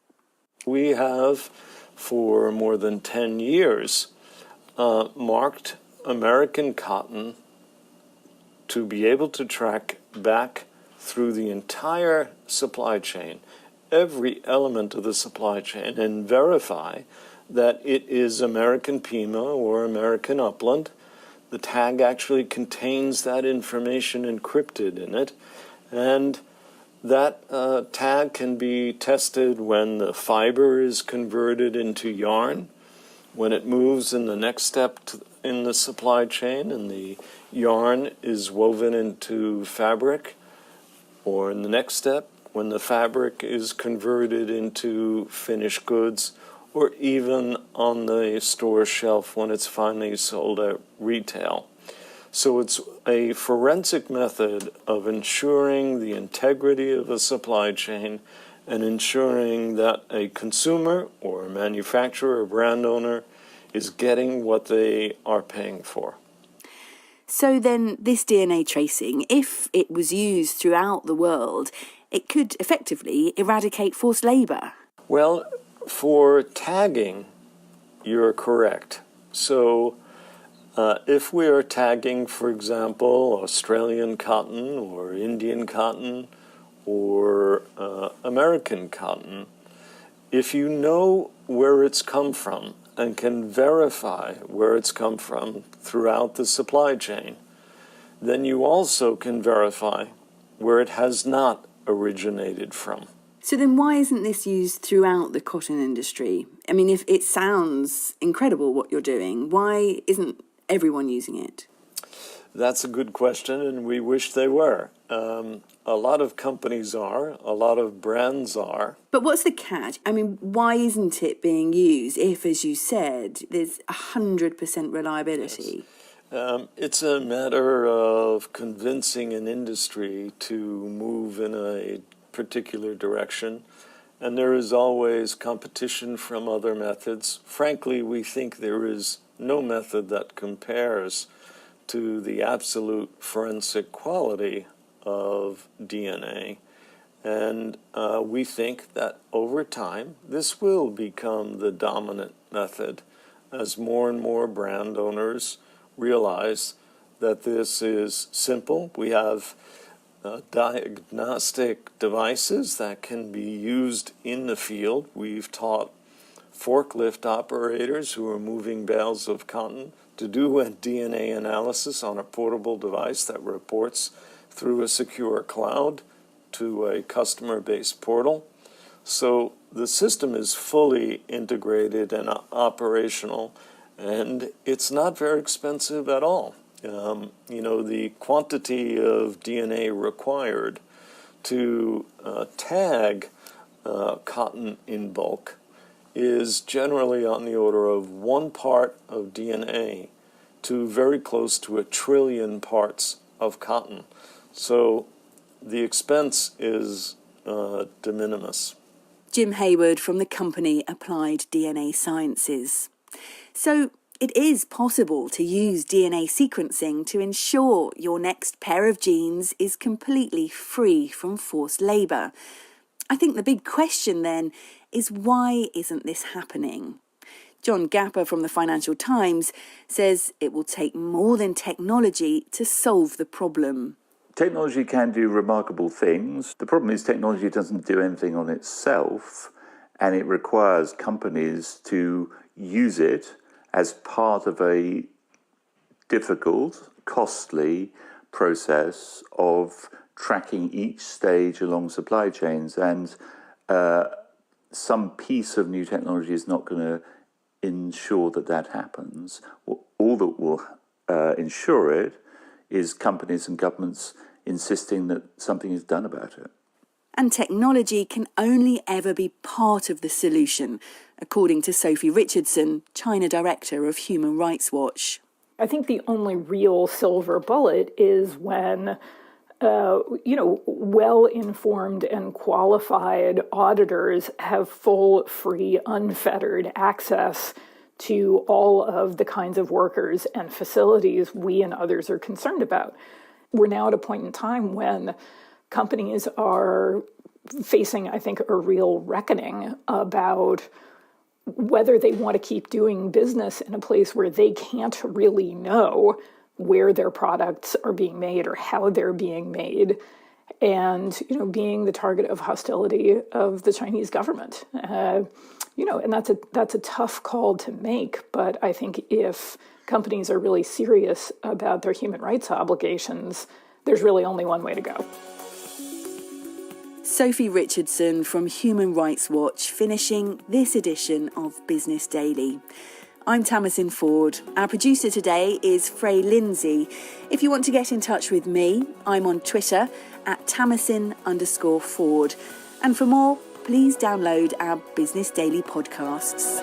We have, for more than 10 years, marked American cotton to be able to track back through the entire supply chain, every element of the supply chain, and verify that it is American Pima or American Upland. The tag actually contains that information encrypted in it, and that tag can be tested when the fiber is converted into yarn, when it moves in the next step in the supply chain and the yarn is woven into fabric, or in the next step when the fabric is converted into finished goods, or even on the store shelf when it's finally sold at retail. So it's a forensic method of ensuring the integrity of a supply chain and ensuring that a consumer or a manufacturer or brand owner is getting what they are paying for.
So then this DNA tracing, if it was used throughout the world, it could effectively eradicate forced labour.
Well, for tagging, you're correct. So if we are tagging, for example, Australian cotton or Indian cotton or American cotton, if you know where it's come from and can verify where it's come from throughout the supply chain, then you also can verify where it has not originated from.
So then why isn't this used throughout the cotton industry? I mean, if it sounds incredible what you're doing, why isn't everyone using it?
That's a good question, and we wish they were. A lot of companies are, a lot of brands are.
But what's the catch? I mean, why isn't it being used if, as you said, there's 100% reliability?
Yes. It's a matter of convincing an industry to move in a particular direction, and there is always competition from other methods. Frankly, we think there is no method that compares to the absolute forensic quality of DNA. And we think that over time, this will become the dominant method as more and more brand owners realize that this is simple. We have diagnostic devices that can be used in the field. We've taught forklift operators who are moving bales of cotton to do a DNA analysis on a portable device that reports through a secure cloud to a customer-based portal. So the system is fully integrated and operational, and it's not very expensive at all. The quantity of DNA required to tag cotton in bulk is generally on the order of 1 part of DNA to very close to 1 trillion parts of cotton. So the expense is de minimis.
Jim Hayward from the company Applied DNA Sciences. So it is possible to use DNA sequencing to ensure your next pair of genes is completely free from forced labour. I think the big question then is, why isn't this happening? John Gapper from the Financial Times says it will take more than technology to solve the problem.
Technology can do remarkable things. The problem is technology doesn't do anything on itself, and it requires companies to use it as part of a difficult, costly process of tracking each stage along supply chains. And some piece of new technology is not going to ensure that that happens. All that will ensure it is companies and governments insisting that something is done about it.
And technology can only ever be part of the solution, according to Sophie Richardson, China Director of Human Rights Watch.
I think the only real silver bullet is when well-informed and qualified auditors have full, free, unfettered access to all of the kinds of workers and facilities we and others are concerned about. We're now at a point in time when companies are facing, I think, a real reckoning about whether they want to keep doing business in a place where they can't really know where their products are being made or how they're being made, and being the target of hostility of the Chinese government. And that's a tough call to make. But I think if companies are really serious about their human rights obligations, there's really only one way to go.
Sophie Richardson from Human Rights Watch, finishing this edition of Business Daily. I'm Tamsin Ford. Our producer today is Frey Lindsay. If you want to get in touch with me, I'm on Twitter at Tamsin_Ford. And for more, please download our Business Daily podcasts.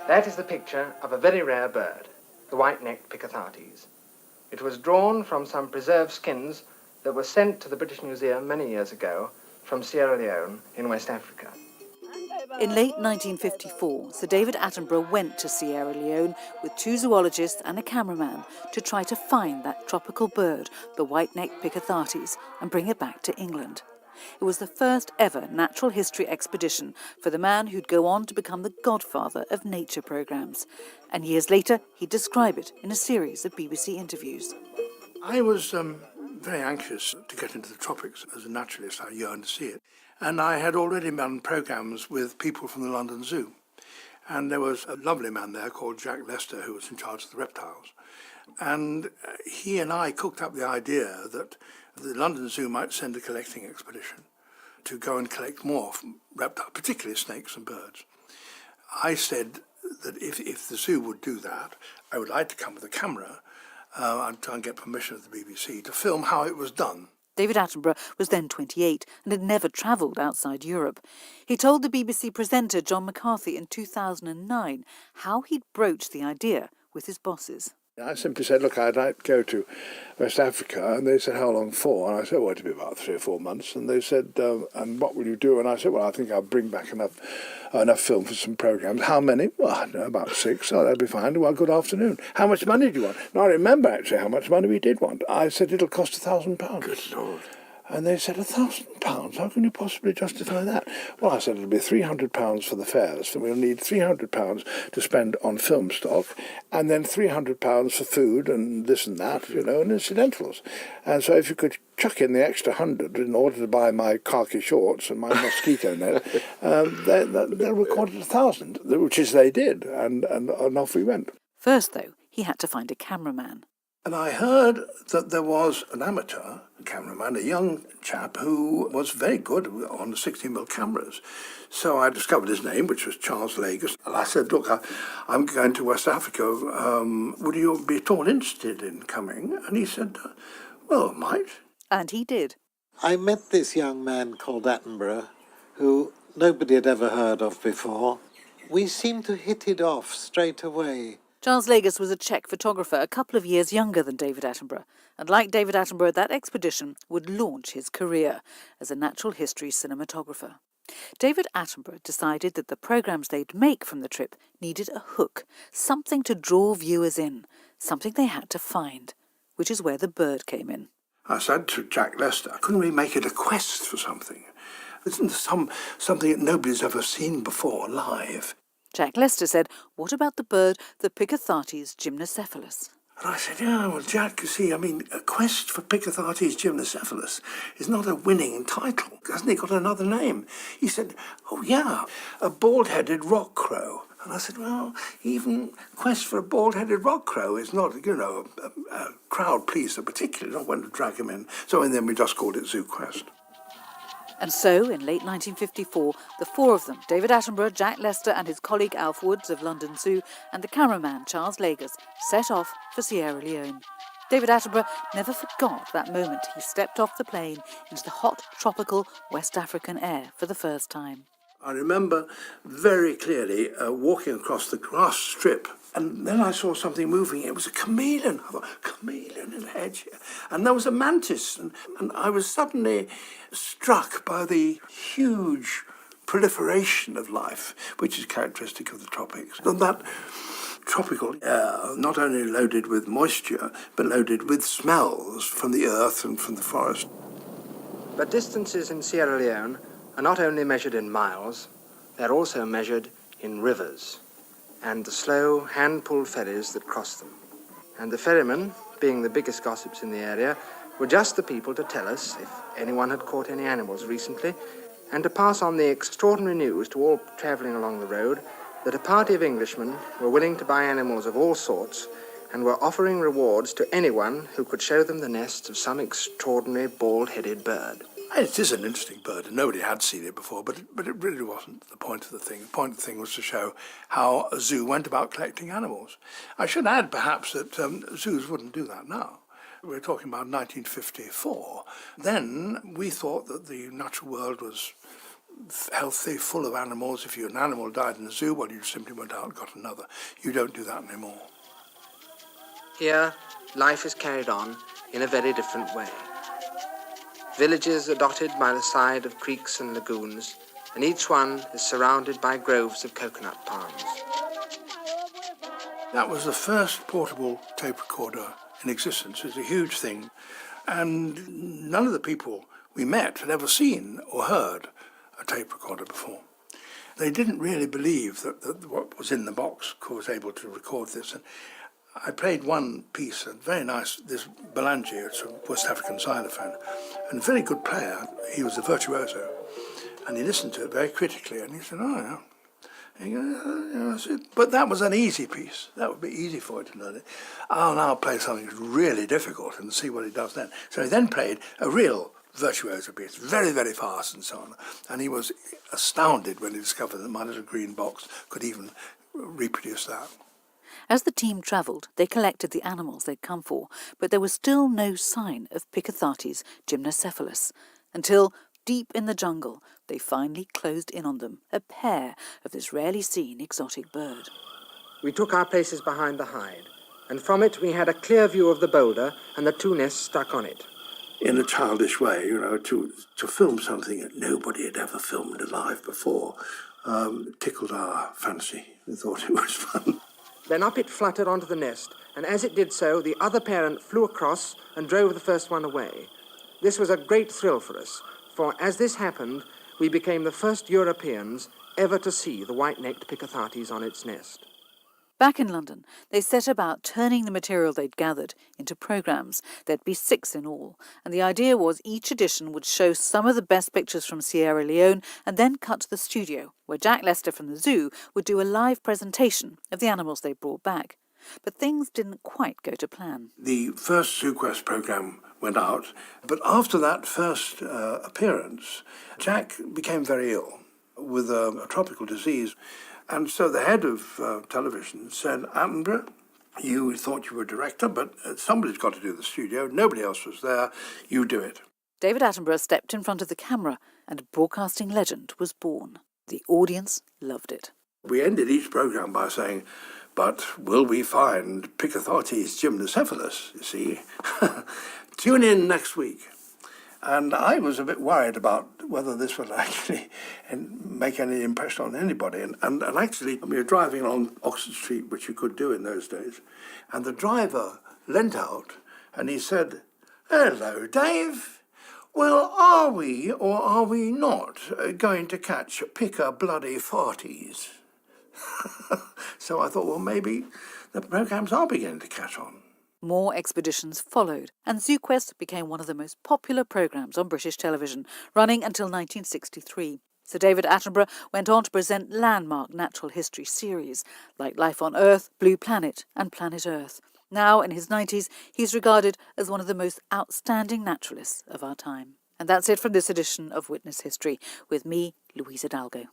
That is the picture of a very rare bird, the white-necked Picathartes. It was drawn from some preserved skins that were sent to the British Museum many years ago from Sierra Leone in West Africa.
In late 1954, Sir David Attenborough went to Sierra Leone with 2 zoologists and a cameraman to try to find that tropical bird, the white-necked Picathartes, and bring it back to England. It was the first ever natural history expedition for the man who'd go on to become the godfather of nature programmes. And years later, he'd describe it in a series of BBC interviews.
I was very anxious to get into the tropics. As a naturalist, I yearned to see it. And I had already done programmes with people from the London Zoo. And there was a lovely man there called Jack Lester who was in charge of the reptiles. And he and I cooked up the idea that the London Zoo might send a collecting expedition to go and collect more reptiles, particularly snakes and birds. I said that if the zoo would do that, I would like to come with a camera and try and get permission of the BBC to film how it was done.
David Attenborough was then 28 and had never travelled outside Europe. He told the BBC presenter John McCarthy in 2009 how he'd broached the idea with his bosses.
I simply said, look, I'd like to go to West Africa, and they said, how long for? And I said, well, it'll be about 3 or 4 months. And they said, and what will you do? And I said, well, I think I'll bring back enough film for some programmes. How many? Well, I don't know, about 6. Oh, that'll be fine. Well, good afternoon. How much money do you want? Now, I remember, actually, how much money we did want. I said, it'll cost £1,000.
Good Lord.
And they said, £1,000? How can you possibly justify that? Well, I said, it'll be £300 for the fares. So we'll need £300 to spend on film stock, and then £300 for food and this and that, and incidentals. And so if you could chuck in the extra 100 in order to buy my khaki shorts and my mosquito net, they'll record 1,000, which is they did, and off we went.
First, though, he had to find a cameraman.
And I heard that there was an amateur cameraman, a young chap who was very good on the 16mm cameras. So I discovered his name, which was Charles Lagos. And I said, look, I'm going to West Africa. Would you be at all interested in coming? And he said, well, I might.
And he did.
I met this young man called Attenborough, who nobody had ever heard of before. We seemed to hit it off straight away.
Charles Lagos was a Czech photographer a couple of years younger than David Attenborough, and like David Attenborough, that expedition would launch his career as a natural history cinematographer. David Attenborough decided that the programmes they'd make from the trip needed a hook, something to draw viewers in, something they had to find, which is where the bird came in.
I said to Jack Lester, couldn't we make it a quest for something? Isn't there something that nobody's ever seen before live?
Jack Lester said, what about the bird, the Picathartes gymnocephalus?
And I said, yeah, well, Jack, you see, a quest for Picathartes gymnocephalus is not a winning title. Hasn't it got another name? He said, oh, yeah, a bald-headed rock crow. And I said, well, even quest for a bald-headed rock crow is not, a crowd pleaser particularly, not when to drag him in. So and then we just called it Zoo Quest.
And so, in late 1954, the four of them, David Attenborough, Jack Lester and his colleague Alf Woods of London Zoo, and the cameraman Charles Lagos, set off for Sierra Leone. David Attenborough never forgot that moment he stepped off the plane into the hot, tropical West African air for the first time.
I remember very clearly walking across the grass strip, and then I saw something moving. It was a chameleon. I thought, chameleon in the hedge here. And there was a mantis, and I was suddenly struck by the huge proliferation of life, which is characteristic of the tropics. And that tropical air, not only loaded with moisture, but loaded with smells from the earth and from the forest.
But distances in Sierra Leone are not only measured in miles, they're also measured in rivers and the slow hand-pulled ferries that cross them. And the ferrymen, being the biggest gossips in the area, were just the people to tell us if anyone had caught any animals recently, and to pass on the extraordinary news to all travelling along the road that a party of Englishmen were willing to buy animals of all sorts and were offering rewards to anyone who could show them the nests of some extraordinary bald-headed bird.
It is an interesting bird, and nobody had seen it before, but it really wasn't the point of the thing. The point of the thing was to show how a zoo went about collecting animals. I should add, perhaps, that zoos wouldn't do that now. We're talking about 1954. Then we thought that the natural world was healthy, full of animals. If an animal died in a zoo, well, you simply went out and got another. You don't do that anymore.
Here, life is carried on in a very different way. Villages are dotted by the side of creeks and lagoons, and each one is surrounded by groves of coconut palms.
That was the first portable tape recorder in existence. It's a huge thing. And none of the people we met had ever seen or heard a tape recorder before. They didn't really believe that what was in the box was able to record this. And I played one piece, a very nice, this Balangi, it's a West African xylophone, and a very good player. He was a virtuoso, and he listened to it very critically, and he said, oh, yeah. But that was an easy piece. That would be easy for it to learn it. I'll now play something really difficult and see what he does then. So he then played a real virtuoso piece, very, very fast and so on. And he was astounded when he discovered that my little green box could even reproduce that.
As the team travelled, they collected the animals they'd come for, but there was still no sign of Picathartes gymnocephalus, until, deep in the jungle, they finally closed in on them, a pair of this rarely seen exotic bird.
We took our places behind the hide, and from it we had a clear view of the boulder and the 2 nests stuck on it.
In a childish way, to film something that nobody had ever filmed alive before tickled our fancy. We thought it was fun.
Then up it fluttered onto the nest, and as it did so, the other parent flew across and drove the first one away. This was a great thrill for us, for as this happened, we became the first Europeans ever to see the white-necked Piccathartes on its nest.
Back in London, they set about turning the material they'd gathered into programmes. There'd be 6 in all, and the idea was each edition would show some of the best pictures from Sierra Leone and then cut to the studio, where Jack Lester from the zoo would do a live presentation of the animals they brought back. But things didn't quite go to plan.
The first ZooQuest programme went out, but after that first appearance, Jack became very ill with a tropical disease. And so the head of television said, Attenborough, you thought you were a director, but somebody's got to do the studio. Nobody else was there. You do it.
David Attenborough stepped in front of the camera and a broadcasting legend was born. The audience loved it.
We ended each programme by saying, but will we find Piccathartes gymnocephalus, you see? Tune in next week. And I was a bit worried about whether this would actually make any impression on anybody. And actually, we were driving along Oxford Street, which you could do in those days, and the driver leant out and he said, "Hello, Dave. Well, are we or are we not going to catch Picca-bloody farties?" So I thought, well, maybe the programmes are beginning to catch on.
More expeditions followed, and ZooQuest became one of the most popular programmes on British television, running until 1963. Sir David Attenborough went on to present landmark natural history series like Life on Earth, Blue Planet and Planet Earth. Now, in his 90s, he's regarded as one of the most outstanding naturalists of our time. And that's it from this edition of Witness History, with me, Louisa Dalgo.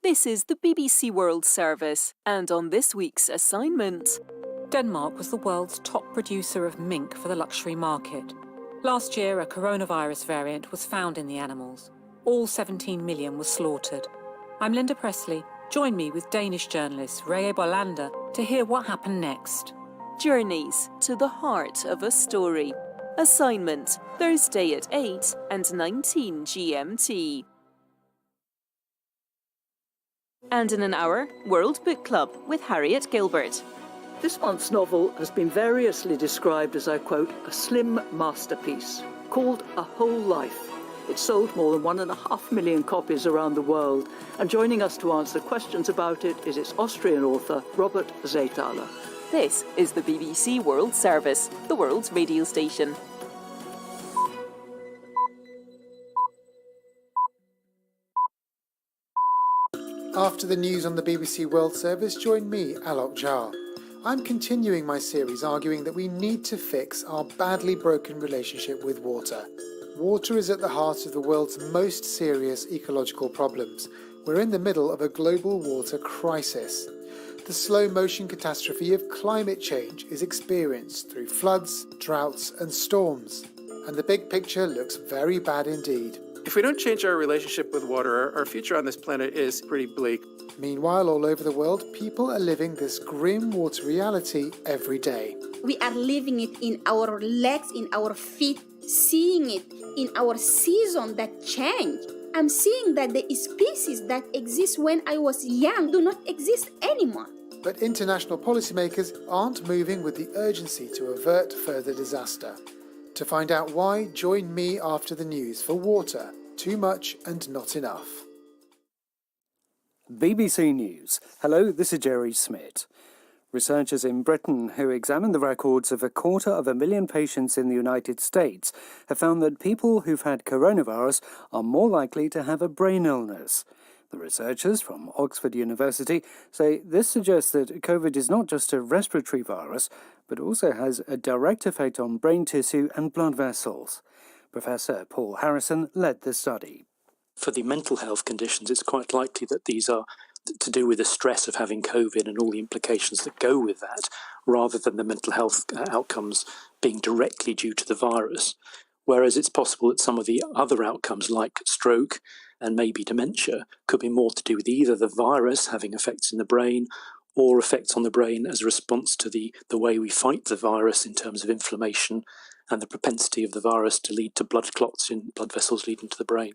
This is the BBC World Service, and on this week's assignment...
Denmark was the world's top producer of mink for the luxury market. Last year, a coronavirus variant was found in the animals. All 17 million were slaughtered. I'm Linda Presley. Join me with Danish journalist Ray Bolander to hear what happened next.
Journeys to the heart of a story. Assignment, Thursday at 8 and 19 GMT. And in an hour, World Book Club with Harriet Gilbert.
This month's novel has been variously described as, I quote, a slim masterpiece, called A Whole Life. It sold more than 1.5 million copies around the world, and joining us to answer questions about it is its Austrian author, Robert Zeythaler.
This is the BBC World Service, the world's radio station.
After the news on the BBC World Service, join me, Alok Jha. I'm continuing my series arguing that we need to fix our badly broken relationship with water. Water is at the heart of the world's most serious ecological problems. We're in the middle of a global water crisis. The slow-motion catastrophe of climate change is experienced through floods, droughts and storms. And the big picture looks very bad indeed.
If we don't change our relationship with water, our future on this planet is pretty bleak.
Meanwhile, all over the world, people are living this grim water reality every day.
We are living it in our legs, in our feet, seeing it in our season that change. I'm seeing that the species that exist when I was young do not exist anymore.
But international policymakers aren't moving with the urgency to avert further disaster. To find out why, join me after the news for Water, Too Much and Not Enough.
BBC News. Hello, this is Jerry Smith. Researchers in Britain who examined the records of 250,000 patients in the United States have found that people who've had coronavirus are more likely to have a brain illness. The researchers from Oxford University say this suggests that COVID is not just a respiratory virus, but also has a direct effect on brain tissue and blood vessels. Professor Paul Harrison led the study.
For the mental health conditions, it's quite likely that these are to do with the stress of having COVID and all the implications that go with that, rather than the mental health outcomes being directly due to the virus. Whereas it's possible that some of the other outcomes, like stroke and maybe dementia, could be more to do with either the virus having effects in the brain or effects on the brain as a response to the way we fight the virus in terms of inflammation and the propensity of the virus to lead to blood clots in blood vessels leading to the brain.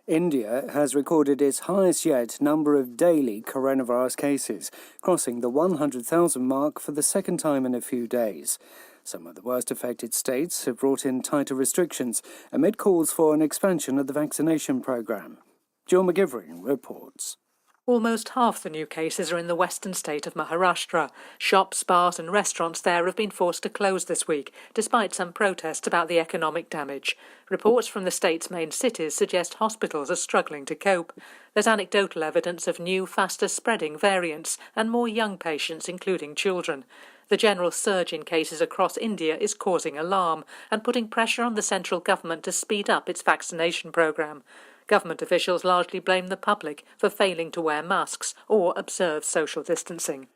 India has recorded its highest yet number of daily coronavirus cases, crossing the 100,000 mark for the second time in a few days. Some of the worst affected states have brought in tighter restrictions amid calls for an expansion of the vaccination programme. Jill McGivering reports.
Almost half the new cases are in the western state of Maharashtra. Shops, bars and restaurants there have been forced to close this week, despite some protests about the economic damage. Reports from the state's main cities suggest hospitals are struggling to cope. There's anecdotal evidence of new, faster-spreading variants and more young patients, including children. The general surge in cases across India is causing alarm and putting pressure on the central government to speed up its vaccination programme. Government officials largely blame the public for failing to wear masks or observe social distancing.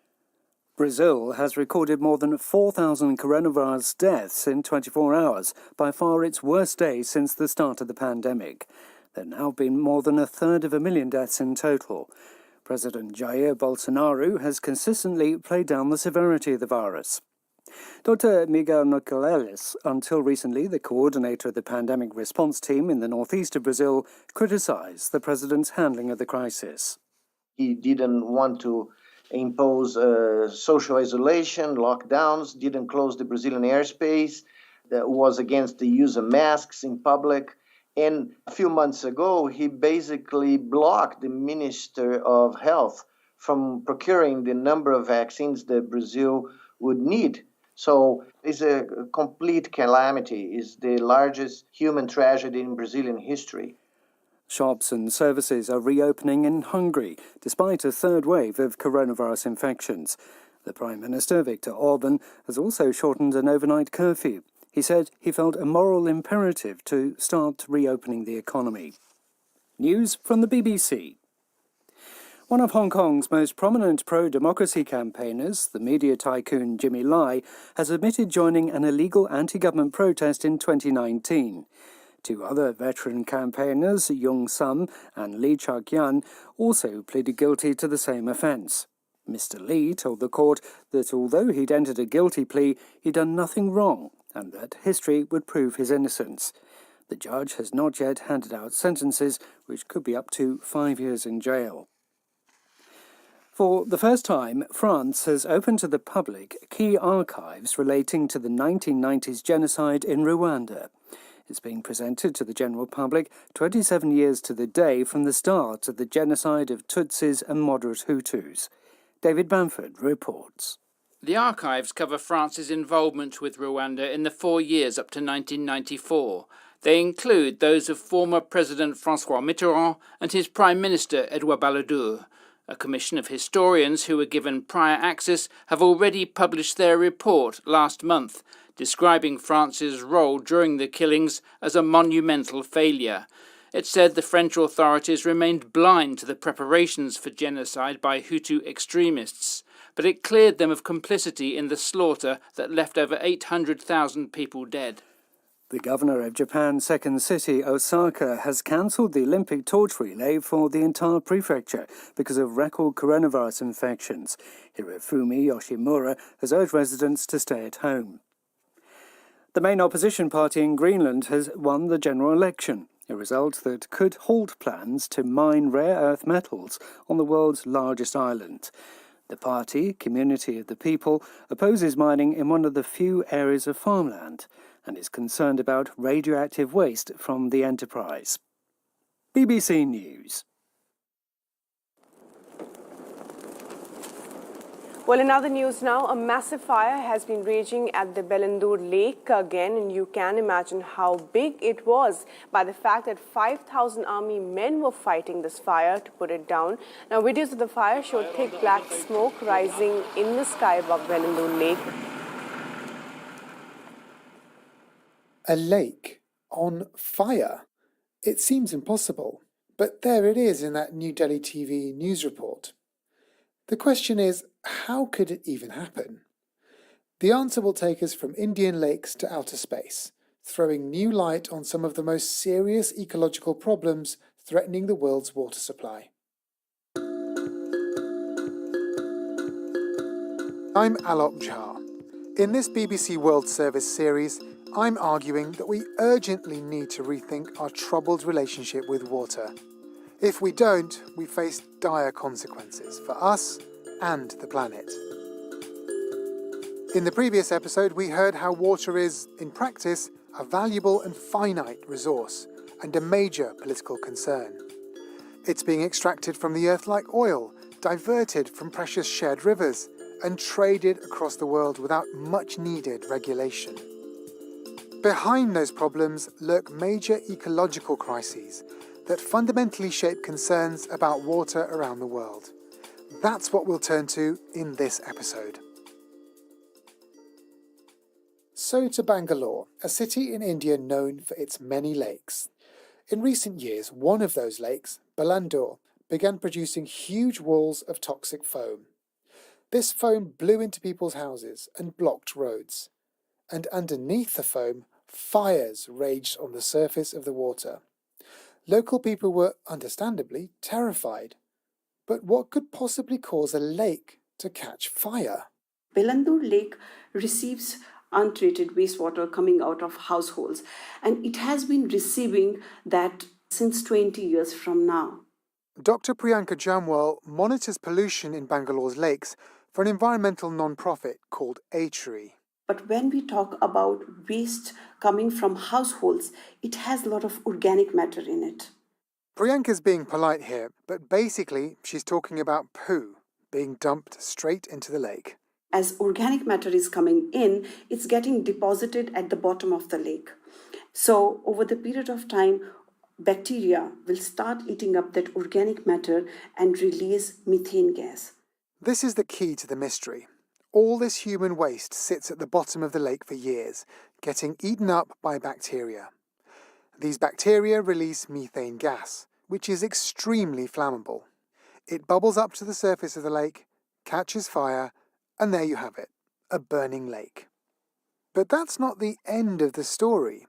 Brazil has recorded more than 4,000 coronavirus deaths in 24 hours, by far its worst day since the start of the pandemic. There have now been more than 250,000 deaths in total. President Jair Bolsonaro has consistently played down the severity of the virus. Dr. Miguel Nicoleles, until recently the coordinator of the pandemic response team in the northeast of Brazil, criticised the president's handling of the crisis.
He didn't want to impose social isolation, lockdowns, didn't close the Brazilian airspace, that was against the use of masks in public. And a few months ago, he basically blocked the Minister of Health from procuring the number of vaccines that Brazil would need. So it's a complete calamity. It's the largest human tragedy in Brazilian history.
Shops and services are reopening in Hungary, despite a third wave of coronavirus infections. The Prime Minister, Viktor Orban, has also shortened an overnight curfew. He said he felt a moral imperative to start reopening the economy. News from the BBC. One of Hong Kong's most prominent pro-democracy campaigners, the media tycoon Jimmy Lai, has admitted joining an illegal anti-government protest in 2019. Two other veteran campaigners, Yung Sum and Lee Chak-yan, also pleaded guilty to the same offence. Mr. Lee told the court that although he'd entered a guilty plea, he'd done nothing wrong and that history would prove his innocence. The judge has not yet handed out sentences, which could be up to 5 years in jail. For the first time, France has opened to the public key archives relating to the 1990s genocide in Rwanda. It's being presented to the general public 27 years to the day from the start of the genocide of Tutsis and moderate Hutus. David Bamford reports.
The archives cover France's involvement with Rwanda in the 4 years up to 1994. They include those of former President François Mitterrand and his Prime Minister Edouard Balladur. A commission of historians who were given prior access have already published their report last month, describing France's role during the killings as a monumental failure. It said the French authorities remained blind to the preparations for genocide by Hutu extremists, but it cleared them of complicity in the slaughter that left over 800,000 people dead.
The governor of Japan's second city, Osaka, has cancelled the Olympic torch relay for the entire prefecture because of record coronavirus infections. Hirofumi Yoshimura has urged residents to stay at home. The main opposition party in Greenland has won the general election, a result that could halt plans to mine rare earth metals on the world's largest island. The party, Community of the People, opposes mining in one of the few areas of farmland and is concerned about radioactive waste from the enterprise. BBC News.
Well, in other news now, a massive fire has been raging at the Belendur Lake again, and you can imagine how big it was by the fact that 5,000 army men were fighting this fire to put it down. Now, videos of the fire show thick black smoke rising in the sky above Belendur Lake.
A lake on fire? It seems impossible, but there it is in that New Delhi TV news report. The question is, how could it even happen? The answer will take us from Indian lakes to outer space, throwing new light on some of the most serious ecological problems threatening the world's water supply. I'm Alok Jha. In this BBC World Service series, I'm arguing that we urgently need to rethink our troubled relationship with water. If we don't, we face dire consequences for us and the planet. In the previous episode, we heard how water is, in practice, a valuable and finite resource and a major political concern. It's being extracted from the earth like oil, diverted from precious shared rivers, and traded across the world without much needed regulation. Behind those problems lurk major ecological crises that fundamentally shape concerns about water around the world. That's what we'll turn to in this episode. So to Bangalore, a city in India known for its many lakes. In recent years, one of those lakes, Balandur, began producing huge walls of toxic foam. This foam blew into people's houses and blocked roads. And underneath the foam, fires raged on the surface of the water. Local people were, understandably, terrified. But what could possibly cause a lake to catch fire?
Balandur Lake receives untreated wastewater coming out of households, and it has been receiving that since 20 years from now.
Dr. Priyanka Jamwal monitors pollution in Bangalore's lakes for an environmental non-profit called A-Tree.
But when we talk about waste coming from households, it has a lot of organic matter in it.
Priyanka's being polite here, but basically she's talking about poo being dumped straight into the lake.
As organic matter is coming in, it's getting deposited at the bottom of the lake. So over the period of time, bacteria will start eating up that organic matter and release methane gas.
This is the key to the mystery. All this human waste sits at the bottom of the lake for years, getting eaten up by bacteria. These bacteria release methane gas, which is extremely flammable. It bubbles up to the surface of the lake, catches fire, and there you have it, a burning lake. But that's not the end of the story.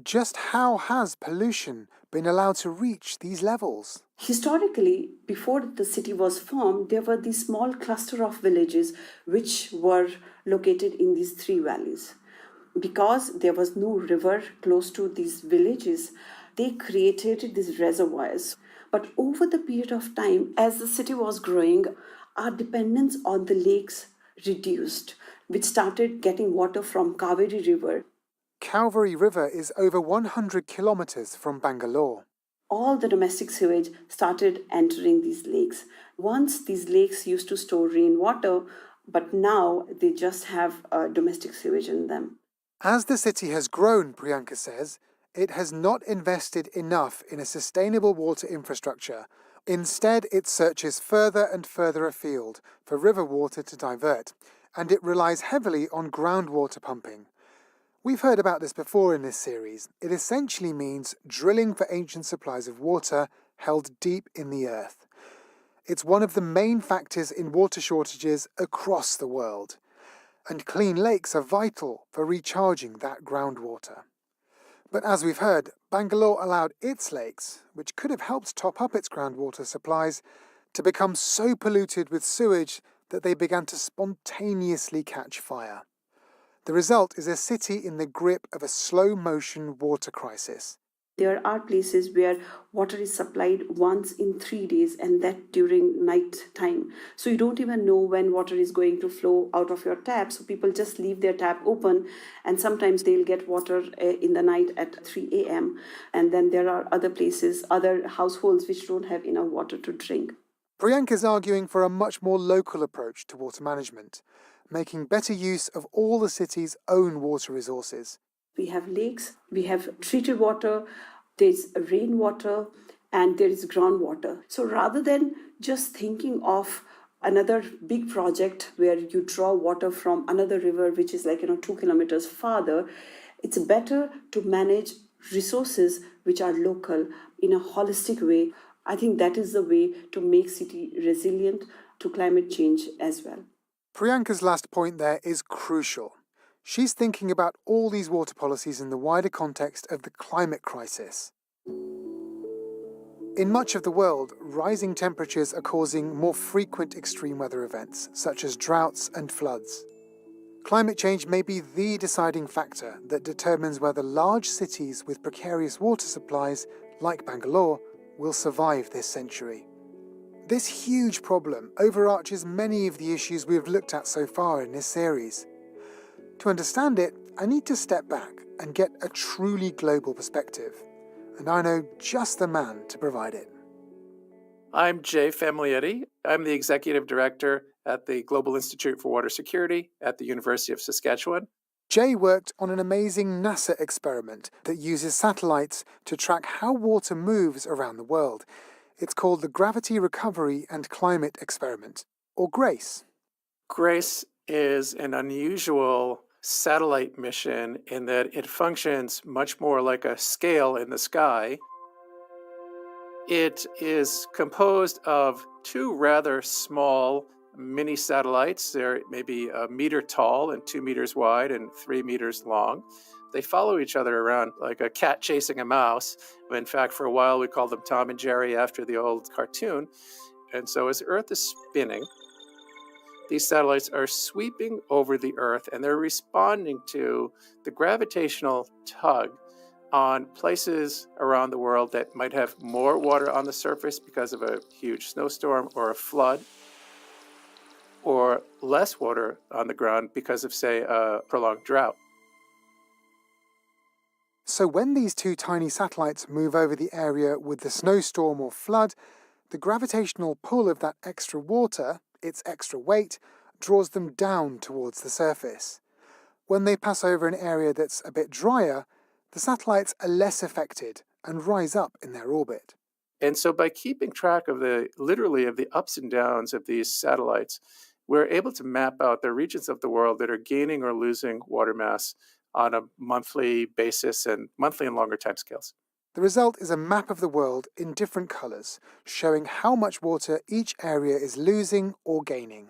Just how has pollution been allowed to reach these levels?
Historically, before the city was formed, there were these small cluster of villages which were located in these three valleys. Because there was no river close to these villages, they created these reservoirs. But over the period of time, as the city was growing, our dependence on the lakes reduced, which started getting water from Kaveri River.
Kaveri River is over 100 kilometers from Bangalore.
All the domestic sewage started entering these lakes. Once these lakes used to store rainwater, but now they just have domestic sewage in them.
As the city has grown, Priyanka says, it has not invested enough in a sustainable water infrastructure. Instead, it searches further and further afield for river water to divert, and it relies heavily on groundwater pumping. We've heard about this before in this series. It essentially means drilling for ancient supplies of water held deep in the earth. It's one of the main factors in water shortages across the world. And clean lakes are vital for recharging that groundwater. But as we've heard, Bangalore allowed its lakes, which could have helped top up its groundwater supplies, to become so polluted with sewage that they began to spontaneously catch fire. The result is a city in the grip of a slow-motion water crisis.
There are places where water is supplied once in 3 days, and that during night time. So you don't even know when water is going to flow out of your tap. So people just leave their tap open, and sometimes they'll get water in the night at 3 a.m. And then there are other places, other households which don't have enough water to drink.
Priyanka's arguing for a much more local approach to water management, making better use of all the city's own water resources.
We have lakes, we have treated water, there's rainwater, and there is groundwater. So rather than just thinking of another big project where you draw water from another river, which is 2 kilometers farther, it's better to manage resources which are local in a holistic way. I think that is the way to make city resilient to climate change as well.
Priyanka's last point there is crucial. She's thinking about all these water policies in the wider context of the climate crisis. In much of the world, rising temperatures are causing more frequent extreme weather events, such as droughts and floods. Climate change may be the deciding factor that determines whether large cities with precarious water supplies, like Bangalore, will survive this century. This huge problem overarches many of the issues we've looked at so far in this series. To understand it, I need to step back and get a truly global perspective, and I know just the man to provide it.
I'm Jay Famiglietti. I'm the Executive Director at the Global Institute for Water Security at the University of Saskatchewan.
Jay worked on an amazing NASA experiment that uses satellites to track how water moves around the world. It's called the Gravity Recovery and Climate Experiment, or GRACE.
GRACE is an unusual satellite mission in that it functions much more like a scale in the sky. It is composed of two rather small mini satellites. They're maybe a meter tall and 2 meters wide and 3 meters long. They follow each other around like a cat chasing a mouse. In fact, for a while we called them Tom and Jerry after the old cartoon. And so as Earth is spinning, these satellites are sweeping over the Earth and they're responding to the gravitational tug on places around the world that might have more water on the surface because of a huge snowstorm or a flood, or less water on the ground because of, say, a prolonged drought.
So when these two tiny satellites move over the area with the snowstorm or flood, the gravitational pull of that extra water, its extra weight, draws them down towards the surface. When they pass over an area that's a bit drier, the satellites are less affected and rise up in their orbit.
And so by keeping track of literally of the ups and downs of these satellites, we're able to map out the regions of the world that are gaining or losing water mass on a monthly basis and monthly and longer timescales.
The result is a map of the world in different colours, showing how much water each area is losing or gaining.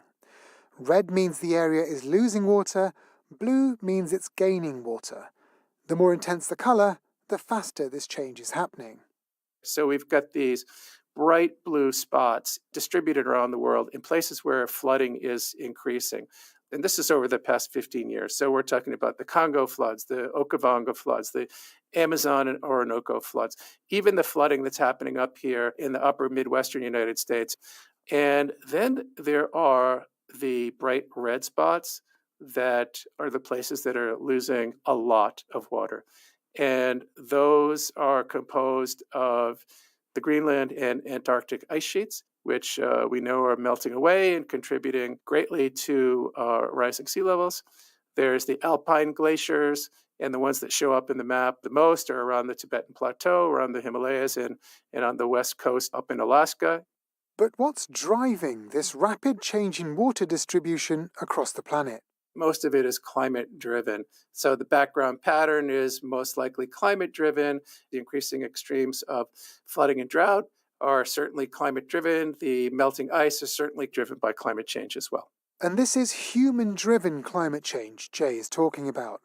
Red means the area is losing water, blue means it's gaining water. The more intense the colour, the faster this change is happening.
So we've got these bright blue spots distributed around the world in places where flooding is increasing. And this is over the past 15 years. So we're talking about the Congo floods, the Okavango floods, the Amazon and Orinoco floods, even the flooding that's happening up here in the upper Midwestern United States. And then there are the bright red spots that are the places that are losing a lot of water. And those are composed of the Greenland and Antarctic ice sheets, which we know are melting away and contributing greatly to rising sea levels. There's the alpine glaciers, and the ones that show up in the map the most are around the Tibetan Plateau, around the Himalayas, and on the west coast up in Alaska.
But what's driving this rapid change in water distribution across the planet?
Most of it is climate driven. So the background pattern is most likely climate driven. The increasing extremes of flooding and drought are certainly climate driven. The melting ice is certainly driven by climate change as well.
And this is human-driven climate change Jay is talking about.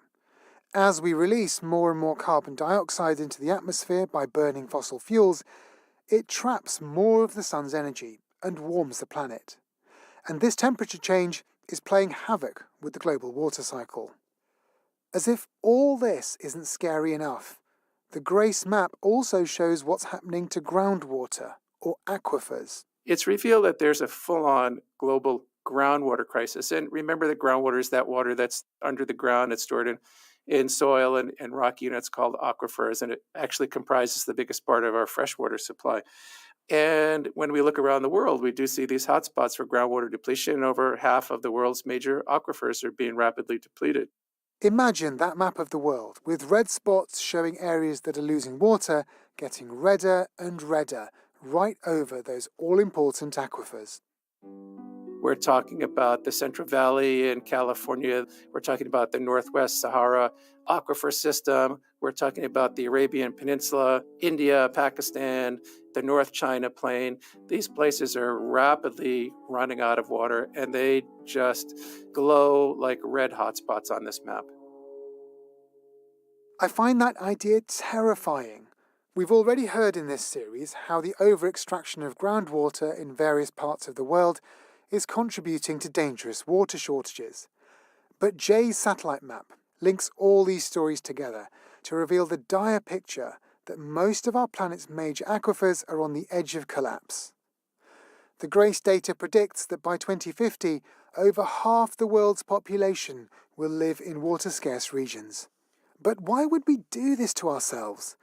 As we release more and more carbon dioxide into the atmosphere by burning fossil fuels, it traps more of the sun's energy and warms the planet. And this temperature change is playing havoc with the global water cycle. As if all this isn't scary enough, the GRACE map also shows what's happening to groundwater, or aquifers.
It's revealed that there's a full-on global groundwater crisis. And remember that groundwater is that water that's under the ground. It's stored in soil and rock units called aquifers, and it actually comprises the biggest part of our freshwater supply. And when we look around the world, we do see these hotspots for groundwater depletion. Over half of the world's major aquifers are being rapidly depleted.
Imagine that map of the world, with red spots showing areas that are losing water, getting redder and redder, right over those all-important aquifers.
We're talking about the Central Valley in California. We're talking about the Northwest Sahara aquifer system. We're talking about the Arabian Peninsula, India, Pakistan, the North China Plain. These places are rapidly running out of water, and they just glow like red hotspots on this map.
I find that idea terrifying. We've already heard in this series how the over-extraction of groundwater in various parts of the world is contributing to dangerous water shortages. But Jay's satellite map links all these stories together to reveal the dire picture that most of our planet's major aquifers are on the edge of collapse. The GRACE data predicts that by 2050, over half the world's population will live in water-scarce regions. But why would we do this to ourselves?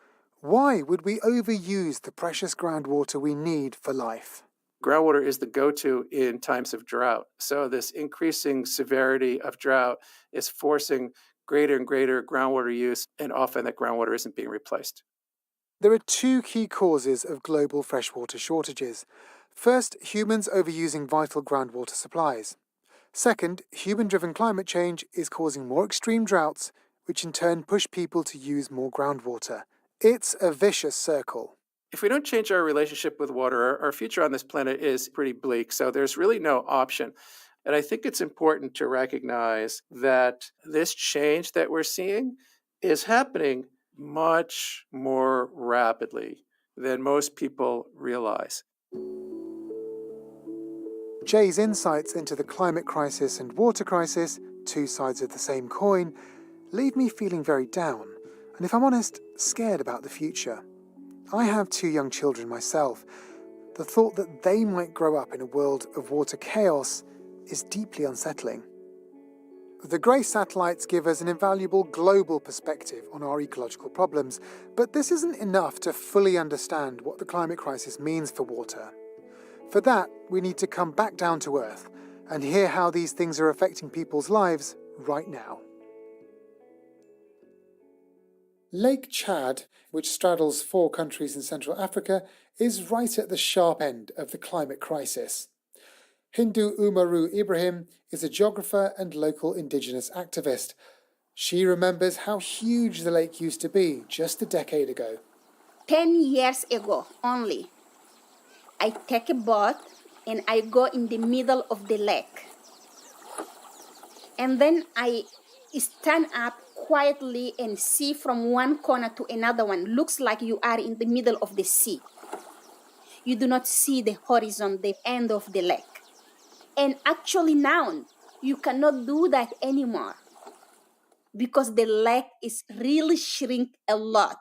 Why would we overuse the precious groundwater we need for life?
Groundwater is the go-to in times of drought. So this increasing severity of drought is forcing greater and greater groundwater use, and often that groundwater isn't being replaced.
There are two key causes of global freshwater shortages. First, humans overusing vital groundwater supplies. Second, human-driven climate change is causing more extreme droughts, which in turn push people to use more groundwater. It's a vicious circle.
If we don't change our relationship with water, our future on this planet is pretty bleak, so there's really no option. And I think it's important to recognize that this change that we're seeing is happening much more rapidly than most people realize.
Jay's insights into the climate crisis and water crisis, two sides of the same coin, leave me feeling very down, and if I'm honest, scared about the future. I have 2 young children myself. The thought that they might grow up in a world of water chaos is deeply unsettling. The GRACE satellites give us an invaluable global perspective on our ecological problems, but this isn't enough to fully understand what the climate crisis means for water. For that, we need to come back down to earth and hear how these things are affecting people's lives right now. Lake Chad, which straddles 4 countries in Central Africa, is right at the sharp end of the climate crisis. Hindu Umaru Ibrahim is a geographer and local indigenous activist. She remembers how huge the lake used to be just a decade ago.
10 years ago only, I take a boat and I go in the middle of the lake. And then I stand up quietly and see from one corner to another one. Looks like you are in the middle of the sea. You do not see the horizon, the end of the lake. And actually now, you cannot do that anymore because the lake is really shrink a lot.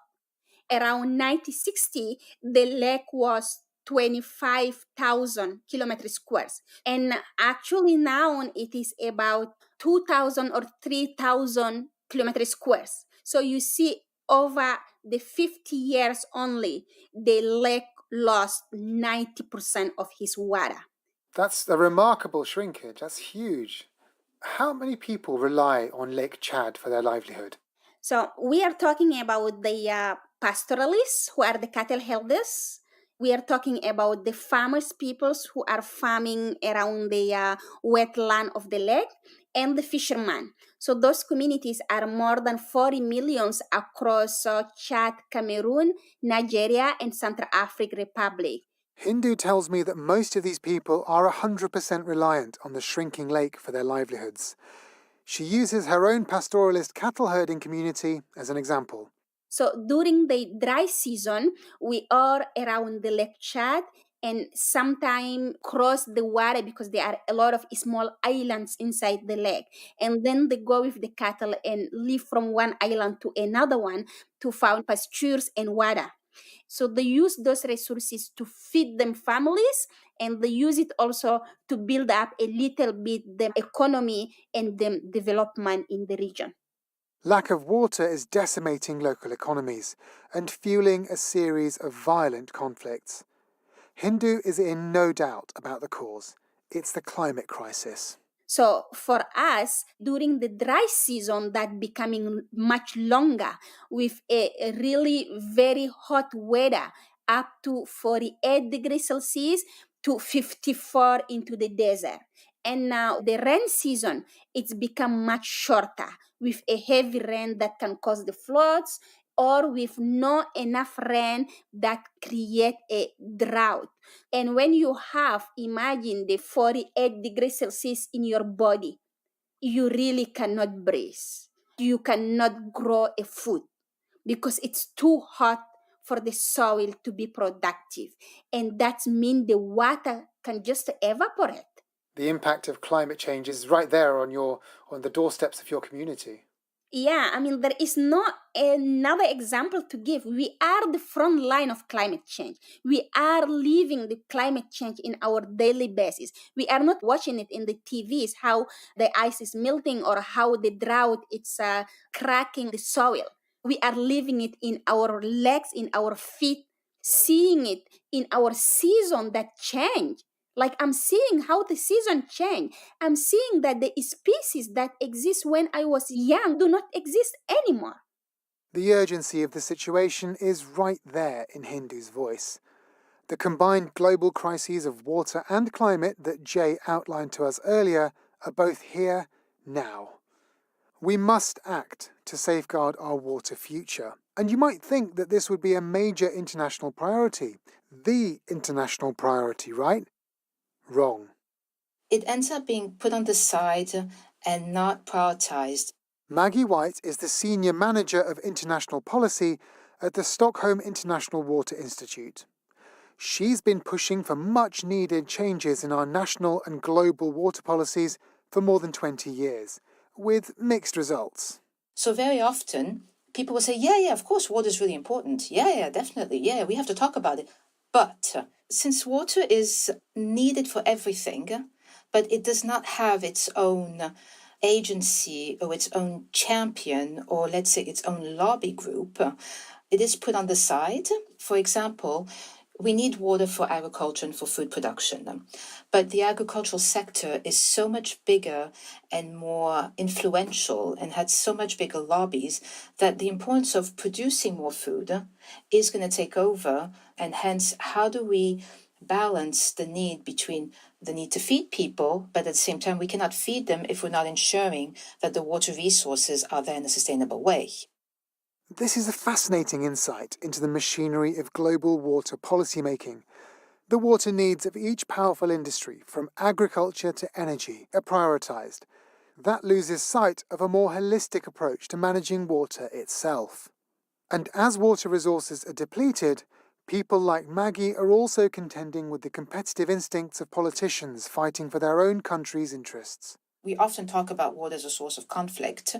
Around 1960, the lake was 25,000 kilometers squares. And actually now it is about 2,000 or 3,000 kilometers squares. So you see over the 50 years only, the lake lost 90% of his water.
That's a remarkable shrinkage. That's huge. How many people rely on Lake Chad for their livelihood?
So we are talking about the pastoralists, who are the cattle herders. We are talking about the farmers peoples who are farming around the wetland of the lake, and the fishermen. So those communities are more than 40 million across Chad, Cameroon, Nigeria, and Central African Republic.
Hindu tells me that most of these people are 100% reliant on the shrinking lake for their livelihoods. She uses her own pastoralist cattle herding community as an example.
So during the dry season, we are around the Lake Chad and sometimes cross the water because there are a lot of small islands inside the lake. And then they go with the cattle and live from one island to another one to find pastures and water. So they use those resources to feed them families, and they use it also to build up a little bit the economy and the development in the region.
Lack of water is decimating local economies and fueling a series of violent conflicts. Hindu is in no doubt about the cause. It's the climate crisis.
So for us, during the dry season, that becoming much longer with a really very hot weather, up to 48 degrees Celsius to 54 into the desert. And now the rain season, it's become much shorter with a heavy rain that can cause the floods, or with not enough rain that create a drought. And when you have, imagine the 48 degrees Celsius in your body, you really cannot breathe. You cannot grow a food because it's too hot for the soil to be productive. And that means the water can just evaporate.
The impact of climate change is right there on the doorsteps of your community.
Yeah, I mean, there is not another example to give. We are the front line of climate change. We are living the climate change in our daily basis. We are not watching it in the TVs, how the ice is melting or how the drought is cracking the soil. We are living it in our legs, in our feet, seeing it in our season that change. Like I'm seeing how the season change. I'm seeing that the species that exist when I was young do not exist anymore.
The urgency of the situation is right there in Hindu's voice. The combined global crises of water and climate that Jay outlined to us earlier are both here now. We must act to safeguard our water future. And you might think that this would be a major international priority. The international priority, right? Wrong.
It ends up being put on the side and not prioritized.
Maggie White is the Senior Manager of International Policy at the Stockholm International Water Institute. She's been pushing for much-needed changes in our national and global water policies for more than 20 years, with mixed results.
So very often, people will say, yeah, of course, water is really important. Yeah, definitely. Yeah, we have to talk about it. But since water is needed for everything, but it does not have its own agency or its own champion or let's say its own lobby group, it is put on the side. For example, we need water for agriculture and for food production. But the agricultural sector is so much bigger and more influential and had so much bigger lobbies that the importance of producing more food is going to take over. And hence, how do we balance the need between the need to feed people, but at the same time, we cannot feed them if we're not ensuring that the water resources are there in a sustainable way.
This is a fascinating insight into the machinery of global water policymaking. The water needs of each powerful industry, from agriculture to energy, are prioritised. That loses sight of a more holistic approach to managing water itself. And as water resources are depleted, people like Maggie are also contending with the competitive instincts of politicians fighting for their own country's interests.
We often talk about water as a source of conflict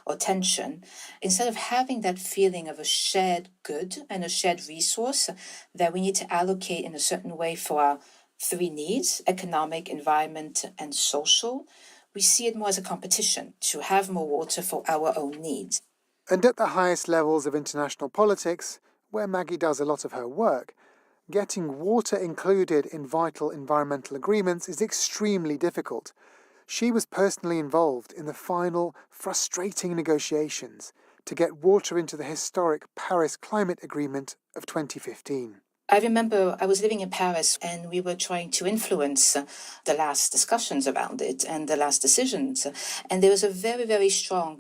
or tension, instead of having that feeling of a shared good and a shared resource that we need to allocate in a certain way for our three needs, economic, environment, and social. We see it more as a competition to have more water for our own needs.
And at the highest levels of international politics, where Maggie does a lot of her work, getting water included in vital environmental agreements is extremely difficult. She was personally involved in the final, frustrating negotiations to get water into the historic Paris Climate Agreement of 2015.
I remember I was living in Paris and we were trying to influence the last discussions around it and the last decisions. And there was a very, very strong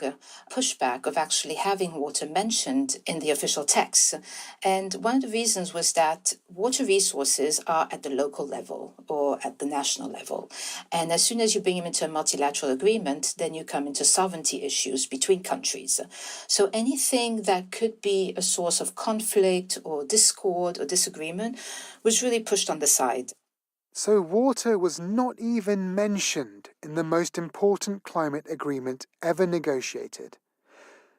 pushback of actually having water mentioned in the official text. And one of the reasons was that water resources are at the local level or at the national level. And as soon as you bring them into a multilateral agreement, then you come into sovereignty issues between countries. So anything that could be a source of conflict or discord or disagreement was really pushed on the side.
So water was not even mentioned in the most important climate agreement ever negotiated.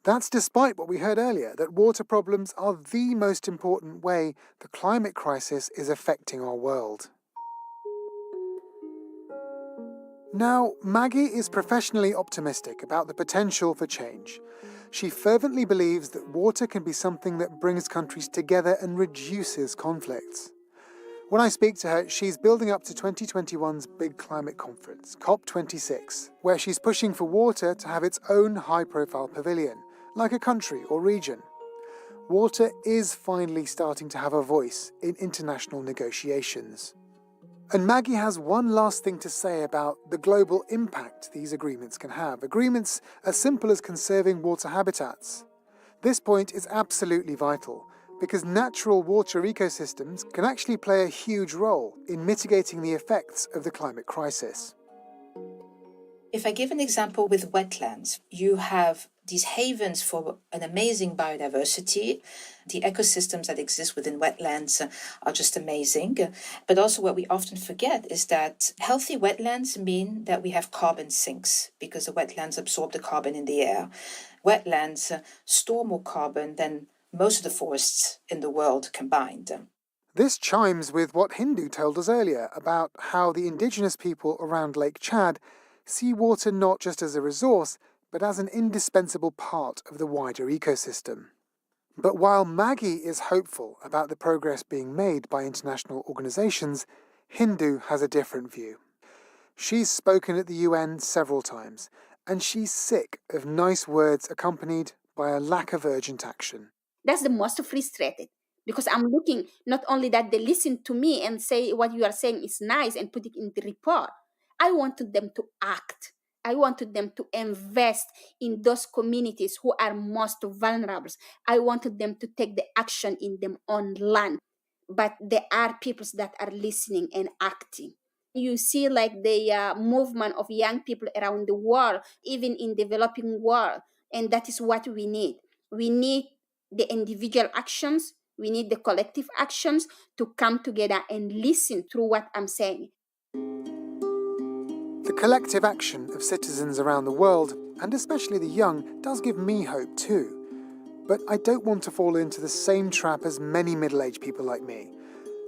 That's despite what we heard earlier, that water problems are the most important way the climate crisis is affecting our world. Now, Maggie is professionally optimistic about the potential for change. She fervently believes that water can be something that brings countries together and reduces conflicts. When I speak to her, she's building up to 2021's big climate conference, COP26, where she's pushing for water to have its own high-profile pavilion, like a country or region. Water is finally starting to have a voice in international negotiations. And Maggie has one last thing to say about the global impact these agreements can have. Agreements as simple as conserving water habitats. This point is absolutely vital, because natural water ecosystems can actually play a huge role in mitigating the effects of the climate crisis.
If I give an example with wetlands, you have these havens for an amazing biodiversity. The ecosystems that exist within wetlands are just amazing. But also what we often forget is that healthy wetlands mean that we have carbon sinks because the wetlands absorb the carbon in the air. Wetlands store more carbon than most of the forests in the world combined.
This chimes with what Hindu told us earlier about how the indigenous people around Lake Chad see water not just as a resource, but as an indispensable part of the wider ecosystem. But while Maggie is hopeful about the progress being made by international organisations, Hindu has a different view. She's spoken at the UN several times, and she's sick of nice words accompanied by a lack of urgent action.
That's the most frustrated, because I'm looking not only that they listen to me and say what you are saying is nice and put it in the report. I wanted them to act. I wanted them to invest in those communities who are most vulnerable. I wanted them to take the action in their own land. But there are people that are listening and acting. You see like the movement of young people around the world, even in developing world. And that is what we need. We need the individual actions. We need the collective actions to come together and listen through what I'm saying.
The collective action of citizens around the world, and especially the young, does give me hope too. But I don't want to fall into the same trap as many middle-aged people like me,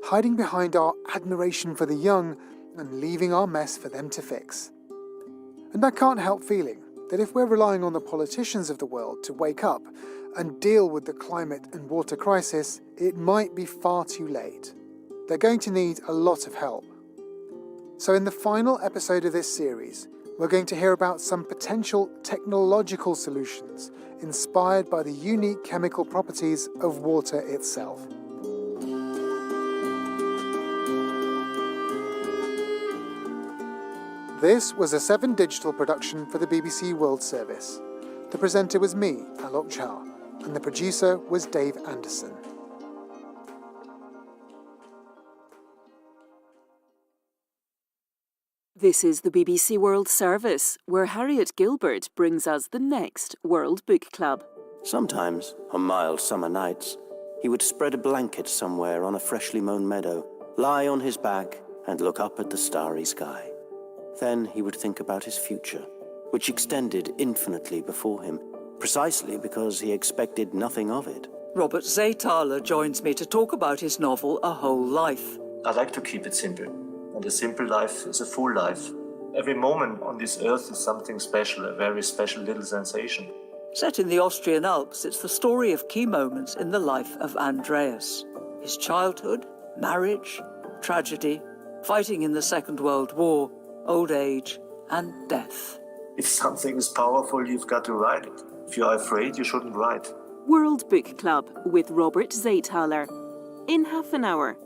hiding behind our admiration for the young and leaving our mess for them to fix. And I can't help feeling that if we're relying on the politicians of the world to wake up and deal with the climate and water crisis, it might be far too late. They're going to need a lot of help. So in the final episode of this series, we're going to hear about some potential technological solutions inspired by the unique chemical properties of water itself. This was a 7 Digital production for the BBC World Service. The presenter was me, Alok Jha, and the producer was Dave Anderson.
This is the BBC World Service, where Harriet Gilbert brings us the next World Book Club.
Sometimes, on mild summer nights, he would spread a blanket somewhere on a freshly mown meadow, lie on his back, and look up at the starry sky. Then he would think about his future, which extended infinitely before him, precisely because he expected nothing of it.
Robert Zaythaler joins me to talk about his novel A Whole Life.
I like to keep it simple. And a simple life is a full life. Every moment on this earth is something special, a very special little sensation.
Set in the Austrian Alps, it's the story of key moments in the life of Andreas. His childhood, marriage, tragedy, fighting in the Second World War, old age, and death.
If something is powerful, you've got to write it. If you are afraid, you shouldn't write.
World Book Club with Robert Zaythaler. In half an hour.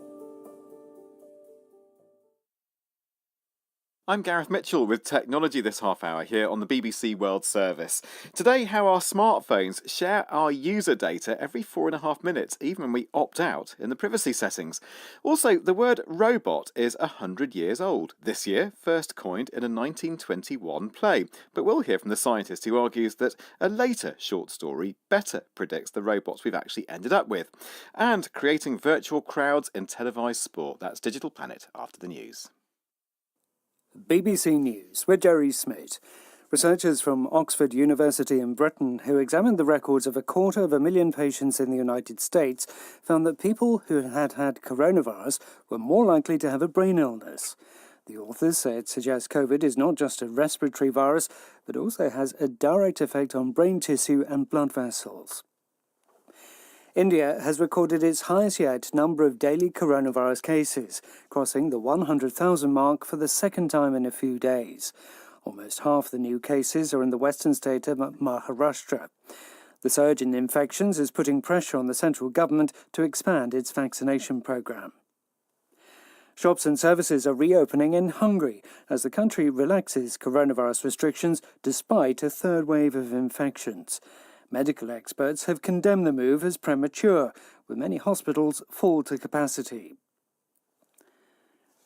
I'm Gareth Mitchell with Technology this half hour here on the BBC World Service. Today, how our smartphones share our user data every 4.5 minutes, even when we opt out in the privacy settings. Also, the word robot is 100 years old. This year, first coined in a 1921 play. But we'll hear from the scientist who argues that a later short story better predicts the robots we've actually ended up with. And creating virtual crowds in televised sport. That's Digital Planet after the news.
BBC News with Jerry Smith. Researchers from Oxford University in Britain, who examined the records of 250,000 patients in the United States, found that people who had had coronavirus were more likely to have a brain illness. The authors say it suggests COVID is not just a respiratory virus, but also has a direct effect on brain tissue and blood vessels. India has recorded its highest yet number of daily coronavirus cases, crossing the 100,000 mark for the second time in a few days. Almost half the new cases are in the western state of Maharashtra. The surge in infections is putting pressure on the central government to expand its vaccination programme. Shops and services are reopening in Hungary as the country relaxes coronavirus restrictions despite a third wave of infections. Medical experts have condemned the move as premature, with many hospitals full to capacity.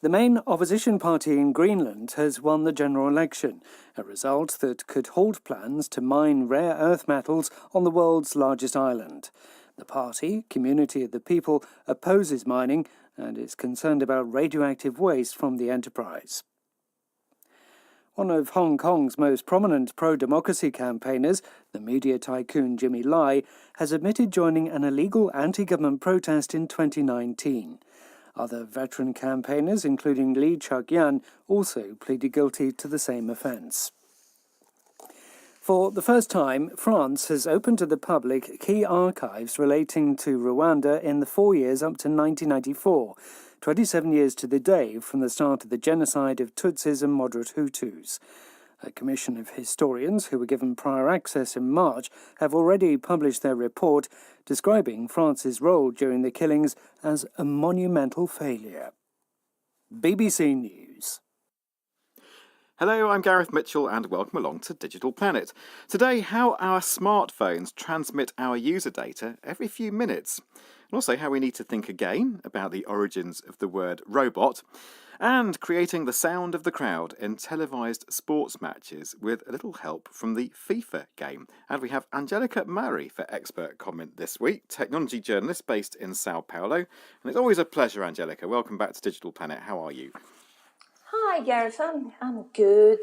The main opposition party in Greenland has won the general election, a result that could halt plans to mine rare earth metals on the world's largest island. The party, Community of the People, opposes mining and is concerned about radioactive waste from the enterprise. One of Hong Kong's most prominent pro-democracy campaigners, the media tycoon Jimmy Lai, has admitted joining an illegal anti-government protest in 2019. Other veteran campaigners, including Lee Chuk-yan, also pleaded guilty to the same offence. For the first time, France has opened to the public key archives relating to Rwanda in the 4 years up to 1994, 27 years to the day from the start of the genocide of Tutsis and moderate Hutus. A commission of historians who were given prior access in March have already published their report describing France's role during the killings as a monumental failure. BBC News.
Hello, I'm Gareth Mitchell and welcome along to Digital Planet. Today, how our smartphones transmit our user data every few minutes. And also how we need to think again about the origins of the word robot, and creating the sound of the crowd in televised sports matches with a little help from the FIFA game. And we have Angelica Murray for expert comment this week, technology journalist based in Sao Paulo. And it's always a pleasure, Angelica. Welcome back to Digital Planet. How are you?
Hi Gareth, I'm good.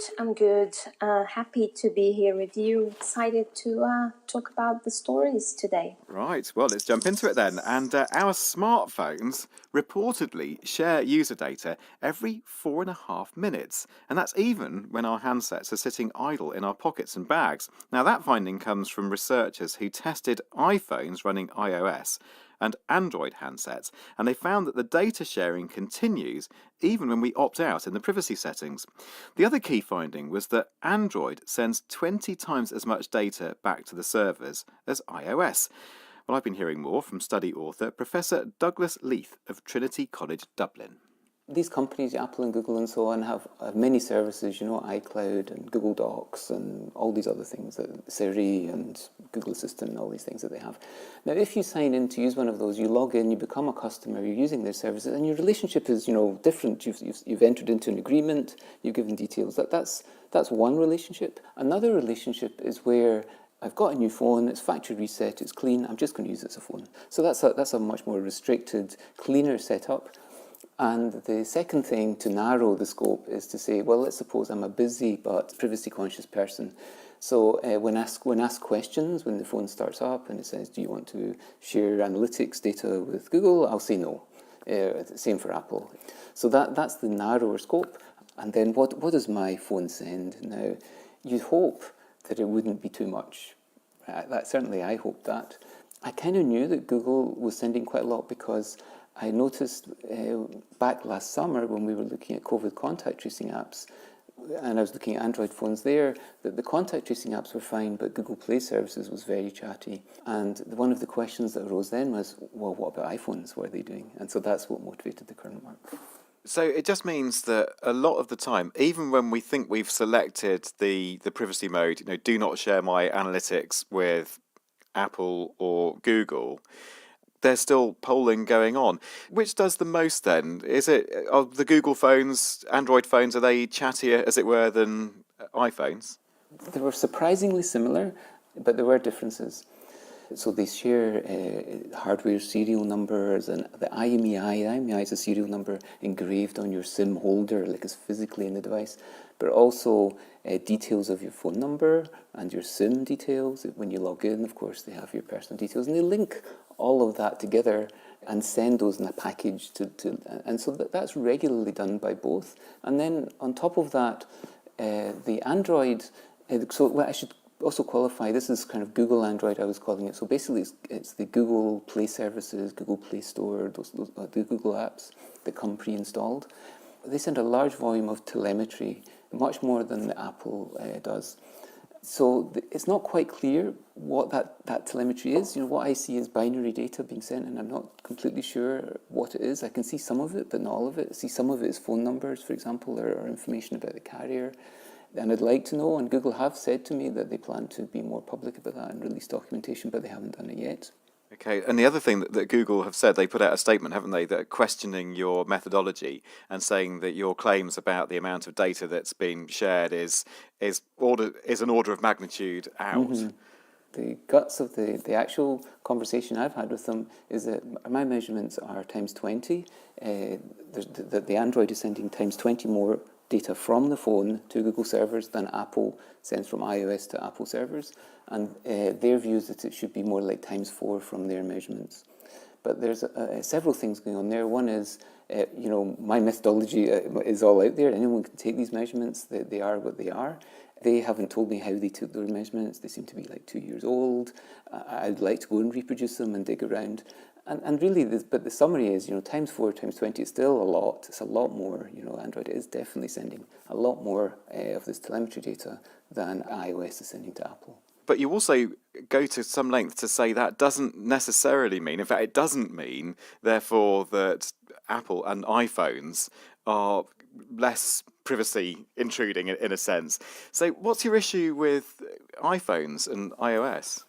Happy to be here with you. Excited to talk about the stories today.
Right, well, let's jump into it then. And our smartphones reportedly share user data every 4.5 minutes. And that's even when our handsets are sitting idle in our pockets and bags. Now, that finding comes from researchers who tested iPhones running iOS and Android handsets, and they found that the data sharing continues even when we opt out in the privacy settings. The other key finding was that Android sends 20 times as much data back to the servers as iOS. Well, I've been hearing more from study author Professor Douglas Leith of Trinity College Dublin.
These companies, Apple and Google and so on, have many services, iCloud and Google Docs and all these other things, Siri and Google Assistant and all these things that they have. Now, if you sign in to use one of those, you log in, you become a customer, you're using their services, and your relationship is, different. You've entered into an agreement, you've given details. That's one relationship. Another relationship is where I've got a new phone, it's factory reset, it's clean, I'm just going to use it as a phone. So that's a much more restricted, cleaner setup. And the second thing to narrow the scope is to say, well, let's suppose I'm a busy but privacy-conscious person. So when asked questions, when the phone starts up and it says, do you want to share analytics data with Google? I'll say no. Same for Apple. So that's the narrower scope. And then what does my phone send? Now, you'd hope that it wouldn't be too much. Certainly I hope that. I kind of knew that Google was sending quite a lot because I noticed back last summer when we were looking at COVID contact tracing apps, and I was looking at Android phones there, that the contact tracing apps were fine, but Google Play Services was very chatty. And one of the questions that arose then was, well, what about iPhones? What are they doing? And so that's what motivated the current work.
So it just means that a lot of the time, even when we think we've selected the privacy mode, do not share my analytics with Apple or Google, there's still polling going on. Which does the most then? Are the Google phones, Android phones, are they chattier, as it were, than iPhones?
They were surprisingly similar, but there were differences. So they share hardware serial numbers, and the IMEI is a serial number engraved on your SIM holder, like it's physically in the device, but also details of your phone number and your SIM details. When you log in, of course, they have your personal details, and they link all of that together and send those in a package and so that's regularly done by both. And then on top of that, the Android, I should also qualify, this is kind of Google Android, I was calling it. So basically it's the Google Play Services, Google Play Store, the Google apps that come pre-installed. They send a large volume of telemetry, much more than the Apple does. So it's not quite clear what that telemetry is. What I see is binary data being sent, and I'm not completely sure what it is. I can see some of it, but not all of it. I see some of it as phone numbers, for example, or information about the carrier. And I'd like to know, and Google have said to me that they plan to be more public about that and release documentation, but they haven't done it yet.
Okay, and the other thing that Google have said, they put out a statement, haven't they, that questioning your methodology and saying that your claims about the amount of data that's been shared is an order of magnitude out.
Mm-hmm. The guts of the actual conversation I've had with them is that my measurements are times 20. The Android is sending times 20 more data from the phone to Google servers than Apple sends from iOS to Apple servers. And their view is that it should be more like times 4 from their measurements. But there's several things going on there. One is, my methodology is all out there. Anyone can take these measurements. They are what they are. They haven't told me how they took their measurements. They seem to be like 2 years old. I'd like to go and reproduce them and dig around. And really, but the summary is, times 4, times 20 is still a lot. It's a lot more. Android is definitely sending a lot more of this telemetry data than iOS is sending to Apple.
But you also go to some length to say that doesn't necessarily mean, in fact, it doesn't mean, therefore, that Apple and iPhones are less privacy intruding in a sense. So what's your issue with iPhones and iOS?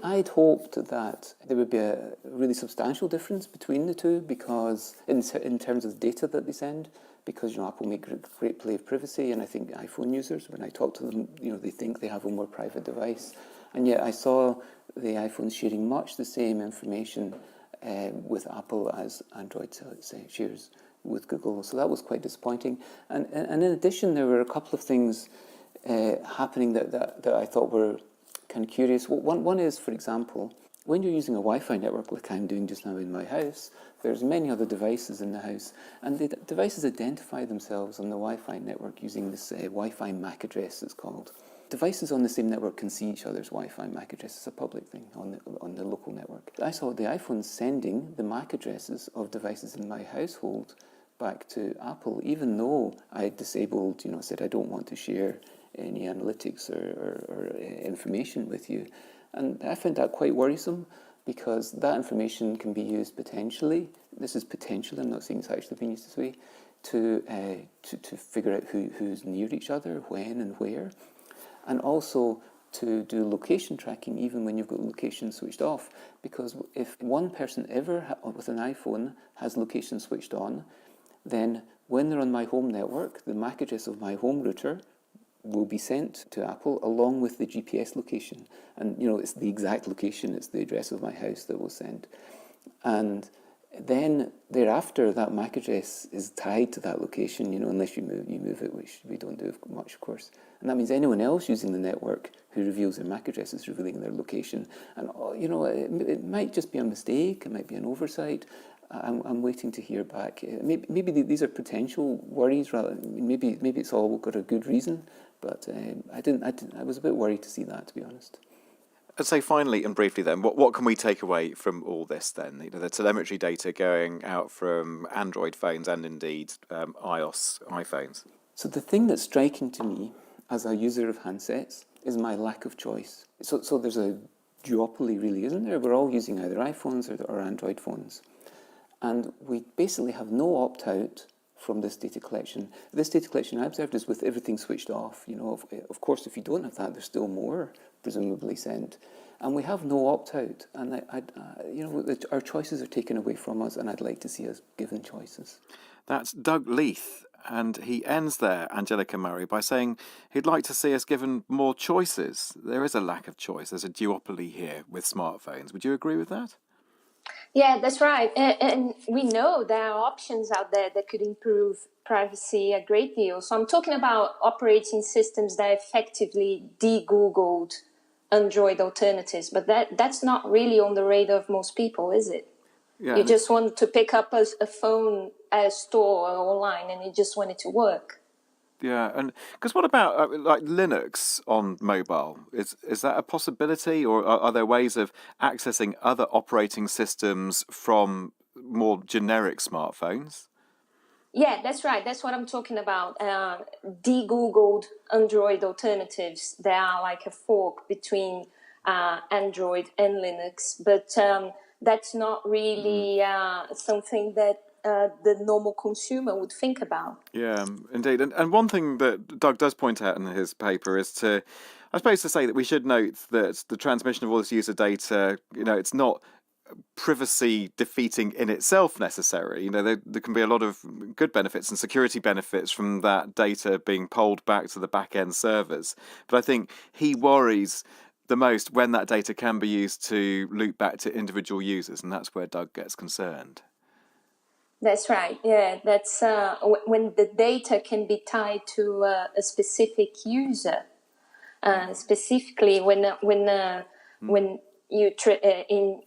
I'd hoped that there would be a really substantial difference between the two, because in terms of data that they send, because Apple make great play of privacy, and I think iPhone users, when I talk to them, they think they have a more private device, and yet I saw the iPhones sharing much the same information with Apple as Android shares with Google. So that was quite disappointing. And in addition, there were a couple of things happening that I thought were kind of curious. One is, for example, when you're using a Wi-Fi network like I'm doing just now in my house, there's many other devices in the house, and the devices identify themselves on the Wi-Fi network using this Wi-Fi MAC address, it's called. Devices on the same network can see each other's Wi-Fi MAC address. It's a public thing on the local network. I saw the iPhone sending the MAC addresses of devices in my household back to Apple, even though I disabled, said I don't want to share any analytics or information with you. And I found that quite worrisome, because that information can be used potentially, this is potential, I'm not saying it's actually been used this way, to figure out who's near each other, when and where, and also to do location tracking even when you've got location switched off. Because if one person ever with an iPhone has location switched on, then when they're on my home network, the MAC address of my home router will be sent to Apple along with the GPS location. And, it's the exact location, it's the address of my house that was sent. And then thereafter, that MAC address is tied to that location, unless you move it, which we don't do much, of course. And that means anyone else using the network who reveals their MAC address is revealing their location. And, it might just be a mistake, it might be an oversight. I'm waiting to hear back. Maybe these are potential worries. Maybe it's all got a good reason, but I was a bit worried to see that, to be honest.
I'd say finally and briefly then, what can we take away from all this then? The telemetry data going out from Android phones and indeed iOS iPhones.
So the thing that's striking to me as a user of handsets is my lack of choice. So there's a duopoly, really, isn't there? We're all using either iPhones or Android phones. And we basically have no opt-out from this data collection. This data collection I observed is with everything switched off. Of course, if you don't have that, there's still more presumably sent. And we have no opt-out. And our choices are taken away from us, and I'd like to see us given choices.
That's Doug Leith, and he ends there, Angelica Murray, by saying he'd like to see us given more choices. There is a lack of choice. There's a duopoly here with smartphones. Would you agree with that?
Yeah, that's right. And we know there are options out there that could improve privacy a great deal. So I'm talking about operating systems that effectively de-Googled Android alternatives. But that's not really on the radar of most people, is it? Yeah. You just want to pick up a phone at a store or online and you just want it to work.
Yeah, and because what about like Linux on mobile? Is that a possibility, or are there ways of accessing other operating systems from more generic smartphones?
Yeah, that's right. That's what I'm talking about. De-Googled Android alternatives. They are like a fork between Android and Linux, but that's not really something that the normal consumer would think about.
Yeah, indeed. And one thing that Doug does point out in his paper is to I suppose to say that we should note that the transmission of all this user data, it's not privacy defeating in itself necessarily. There can be a lot of good benefits and security benefits from that data being polled back to the back end servers. But I think he worries the most when that data can be used to loop back to individual users, and that's where Doug gets concerned.
That's right. Yeah, that's when the data can be tied to a specific user. Specifically, when you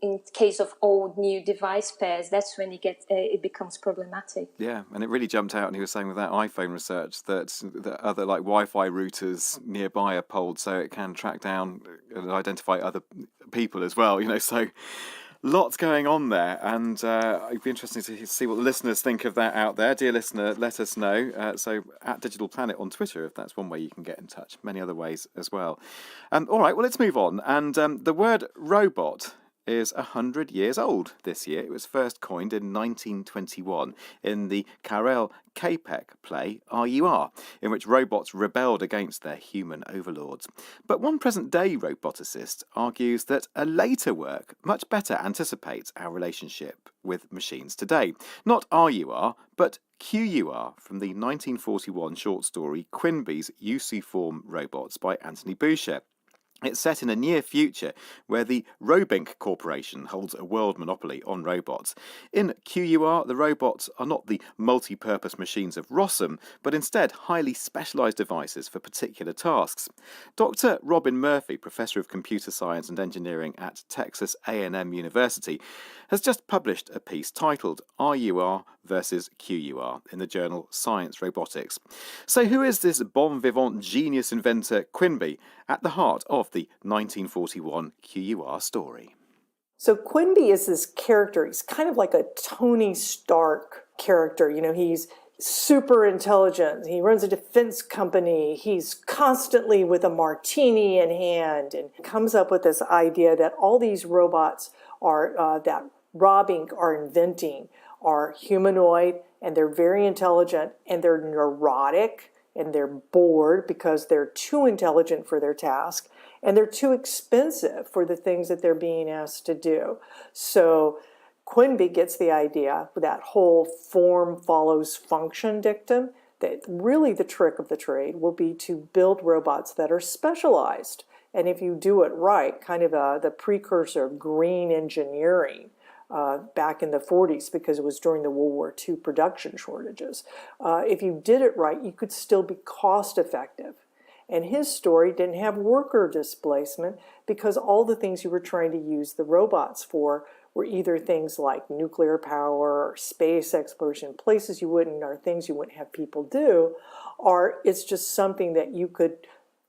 in case of old new device pairs, that's when it becomes problematic.
Yeah, and it really jumped out. And he was saying with that iPhone research that other like Wi-Fi routers nearby are polled, so it can track down and identify other people as well. So. Lots going on there, and it'd be interesting to see what the listeners think of that out there. Dear listener, let us know. So at Digital Planet on Twitter, if that's one way you can get in touch. Many other ways as well. All right, well, let's move on. And the word robot is 100 years old this year. It was first coined in 1921 in the Karel Čapek play RUR, in which robots rebelled against their human overlords. But one present-day roboticist argues that a later work much better anticipates our relationship with machines today. Not RUR, but QUR from the 1941 short story Quinby's Usiform Robots by Anthony Boucher. It's set in a near future where the Robink Corporation holds a world monopoly on robots. In QUR, the robots are not the multi-purpose machines of Rossum, but instead highly specialised devices for particular tasks. Dr. Robin Murphy, Professor of Computer Science and Engineering at Texas A&M University, has just published a piece titled RUR versus QUR in the journal Science Robotics. So who is this bon vivant genius inventor Quinby at the heart of the 1941 QUR story?
So Quinby is this character. He's kind of like a Tony Stark character. He's super intelligent. He runs a defense company. He's constantly with a martini in hand and comes up with this idea that all these robots that Robink are inventing are humanoid, and they're very intelligent, and they're neurotic, and they're bored because they're too intelligent for their task, and they're too expensive for the things that they're being asked to do. So Quinby gets the idea, that whole form follows function dictum, that really the trick of the trade will be to build robots that are specialized. And if you do it right, kind of the precursor of green engineering, back in the 40s, because it was during the World War II production shortages. If you did it right, you could still be cost effective. And his story didn't have worker displacement because all the things you were trying to use the robots for were either things like nuclear power or space exploration, places you wouldn't, or things you wouldn't have people do, or it's just something that you could,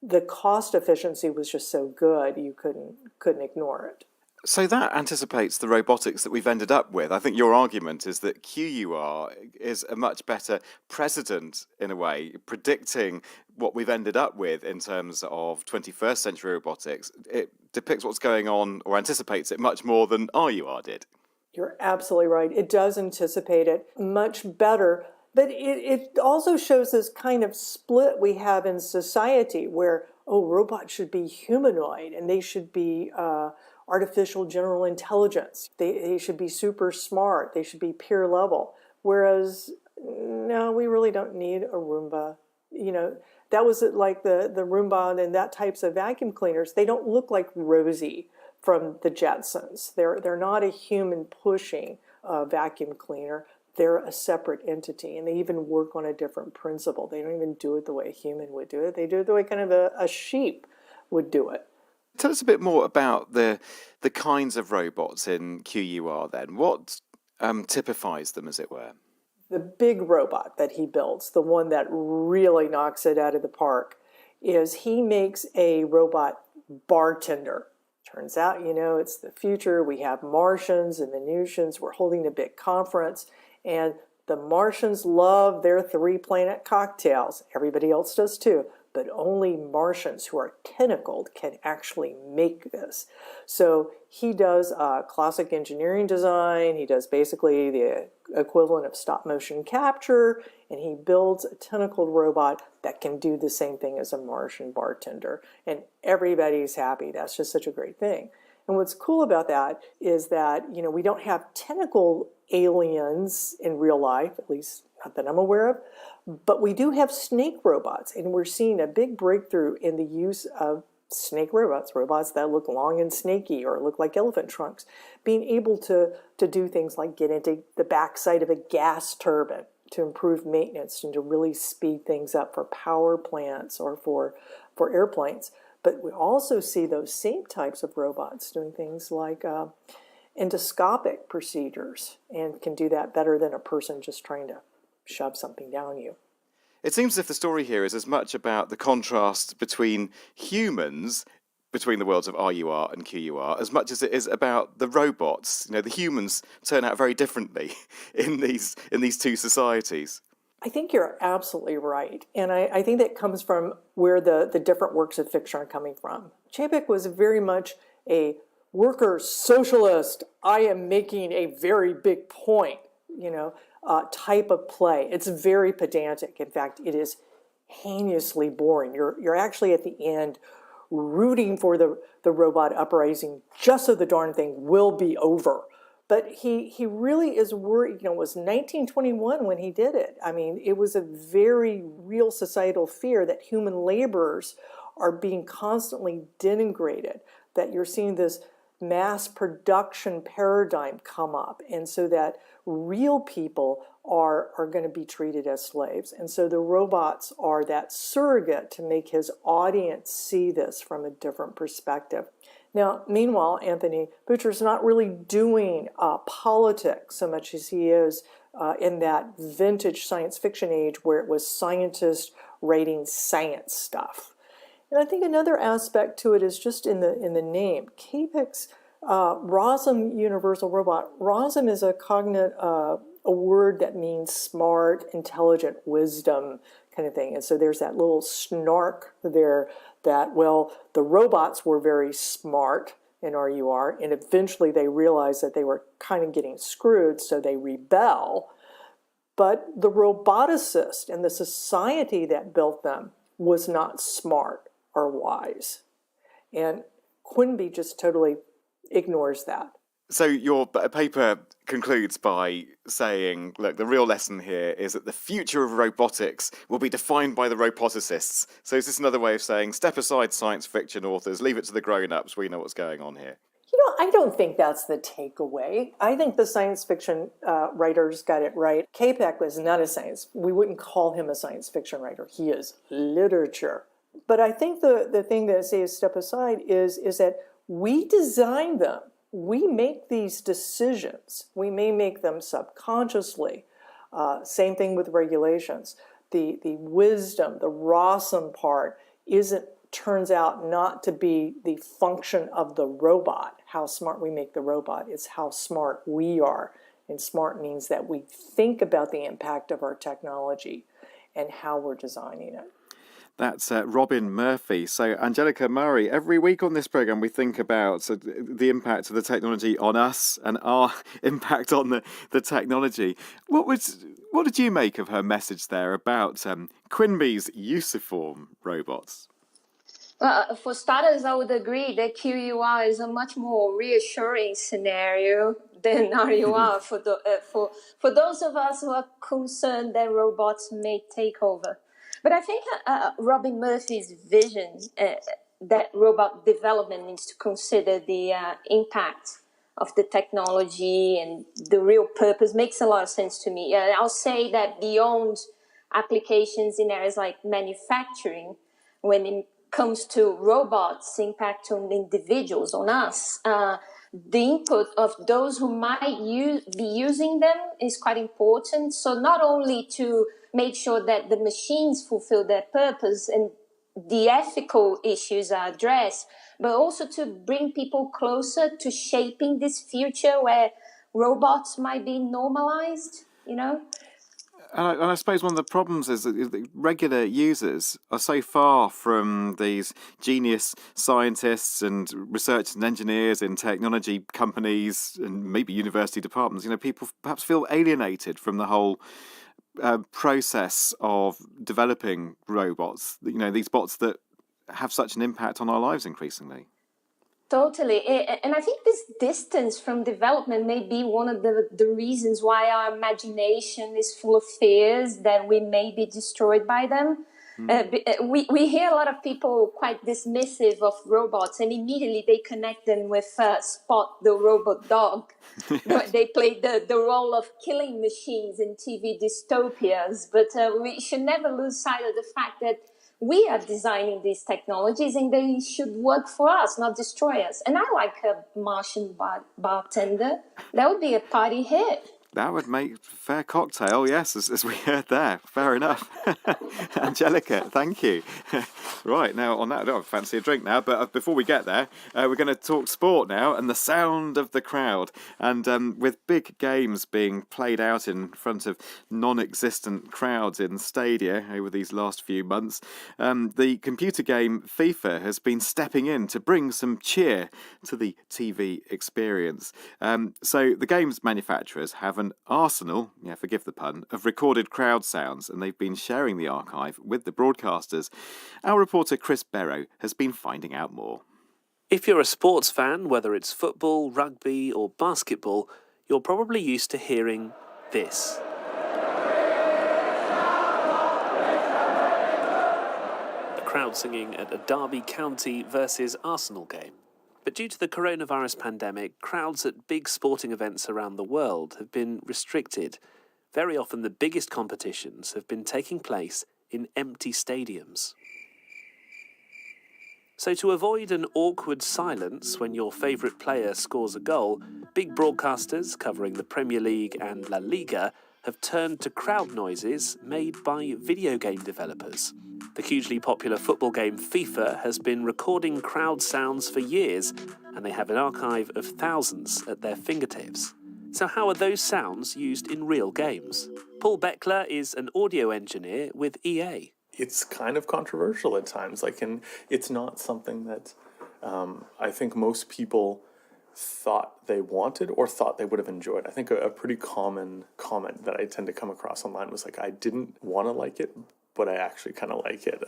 the cost efficiency was just so good you couldn't ignore it.
So that anticipates the robotics that we've ended up with. I think your argument is that QUR is a much better precedent, in a way, predicting what we've ended up with in terms of 21st century robotics. It depicts what's going on, or anticipates it, much more than RUR did.
You're absolutely right. It does anticipate it much better. But it also shows this kind of split we have in society where, robots should be humanoid and they should be artificial general intelligence. They should be super smart. They should be peer level. Whereas, no, we really don't need a Roomba. That was like the Roomba and that types of vacuum cleaners. They don't look like Rosie from the Jetsons. They're not a human pushing vacuum cleaner. They're a separate entity, and they even work on a different principle. They don't even do it the way a human would do it. They do it the way kind of a sheep would do it.
Tell us a bit more about the kinds of robots in QUR then. What typifies them, as it were?
The big robot that he builds, the one that really knocks it out of the park, is he makes a robot bartender. Turns out, it's the future. We have Martians and Venusians. We're holding a big conference, and the Martians love their 3-planet cocktails. Everybody else does too. but only Martians who are tentacled can actually make this. So he does classic engineering design. He does basically the equivalent of stop motion capture, and he builds a tentacled robot that can do the same thing as a Martian bartender. And everybody's happy. That's just such a great thing. And what's cool about that is that, we don't have tentacle aliens in real life, at least not that I'm aware of, but we do have snake robots, and we're seeing a big breakthrough in the use of snake robots that look long and snaky or look like elephant trunks, being able to do things like get into the backside of a gas turbine to improve maintenance and to really speed things up for power plants or for airplanes. But we also see those same types of robots doing things like endoscopic procedures, and can do that better than a person just trying to shove something down you.
It seems as if the story here is as much about the contrast between humans, between the worlds of RUR and QUR, as much as it is about the robots. The humans turn out very differently in these two societies.
I think you're absolutely right. And I think that comes from where the different works of fiction are coming from. Čapek was very much a worker socialist. I am making a very big point, type of play. It's very pedantic. In fact, it is heinously boring. You're actually at the end rooting for the robot uprising just so the darn thing will be over. But he really is worried. It was 1921 when he did it. I mean, it was a very real societal fear that human laborers are being constantly denigrated, that you're seeing this mass production paradigm come up, and so that real people are going to be treated as slaves. And so the robots are that surrogate to make his audience see this from a different perspective. Now, meanwhile, Anthony Butcher's not really doing politics so much as he is in that vintage science fiction age where it was scientists writing science stuff. And I think another aspect to it is just in the name. Čapek's ROSM Universal Robot. ROSM is a word that means smart, intelligent, wisdom kind of thing. And so there's that little snark there that, the robots were very smart in RUR, and eventually they realized that they were kind of getting screwed, so they rebel. But the roboticist and the society that built them was not smart or wise. And Quinby just totally ignores that.
So your paper concludes by saying, look, the real lesson here is that the future of robotics will be defined by the roboticists. So is this another way of saying, step aside science fiction authors, leave it to the grown-ups, we know what's going on here?
I don't think that's the takeaway. I think the science fiction writers got it right. Čapek was not we wouldn't call him a science fiction writer. He is literature. But I think the thing that I say is step aside is that we design them. We make these decisions. We may make them subconsciously. Same thing with regulations. The wisdom, the ROSM part, turns out not to be the function of the robot, how smart we make the robot. It's how smart we are. And smart means that we think about the impact of our technology and how we're designing it.
That's Robin Murphy. So, Angelica Murray, every week on this programme we think about the impact of the technology on us and our impact on the technology. What did you make of her message there about Quinby's Usiform robots?
Well, for starters, I would agree that QUR is a much more reassuring scenario than RUR for those of us who are concerned that robots may take over. But I think Robin Murphy's vision that robot development needs to consider the impact of the technology and the real purpose makes a lot of sense to me. I'll say that beyond applications in areas like manufacturing, when it comes to robots' impact on individuals, on us, the input of those who might be using them is quite important. So not only to make sure that the machines fulfill their purpose and the ethical issues are addressed, but also to bring people closer to shaping this future where robots might be normalized,
And I suppose one of the problems is that regular users are so far from these genius scientists and researchers and engineers in technology companies and maybe university departments. People perhaps feel alienated from the whole process of developing robots. These bots that have such an impact on our lives increasingly.
Totally. And I think this distance from development may be one of the reasons why our imagination is full of fears that we may be destroyed by them. We hear a lot of people quite dismissive of robots, and immediately they connect them with Spot the robot dog. They play the role of killing machines in TV dystopias. But we should never lose sight of the fact that we are designing these technologies and they should work for us, not destroy us. And I like a Martian bartender. That would be a party hit.
That would make a fair cocktail, yes, as we heard there. Fair enough. Angelica, thank you. Right, now on that, I don't fancy a drink now, but before we get there, we're going to talk sport now and the sound of the crowd. And with big games being played out in front of non-existent crowds in stadia over these last few months, the computer game FIFA has been stepping in to bring some cheer to the TV experience. So the game's manufacturers have an arsenal, forgive the pun, of recorded crowd sounds, and they've been sharing the archive with the broadcasters. Our reporter Chris Barrow has been finding out more.
If you're a sports fan, whether it's football, rugby or basketball, you're probably used to hearing this. The crowd singing at a Derby County versus Arsenal game. But due to the coronavirus pandemic, crowds at big sporting events around the world have been restricted. Very often the biggest competitions have been taking place in empty stadiums. So to avoid an awkward silence when your favourite player scores a goal, big broadcasters covering the Premier League and La Liga have turned to crowd noises made by video game developers. The hugely popular football game FIFA has been recording crowd sounds for years, and they have an archive of thousands at their fingertips. So how are those sounds used in real games? Paul Beckler is an audio engineer with EA.
It's kind of controversial at times, and it's not something that I think most people thought they wanted or thought they would have enjoyed. I think a pretty common comment that I tend to come across online was I didn't want to like it, but I actually kind of like it.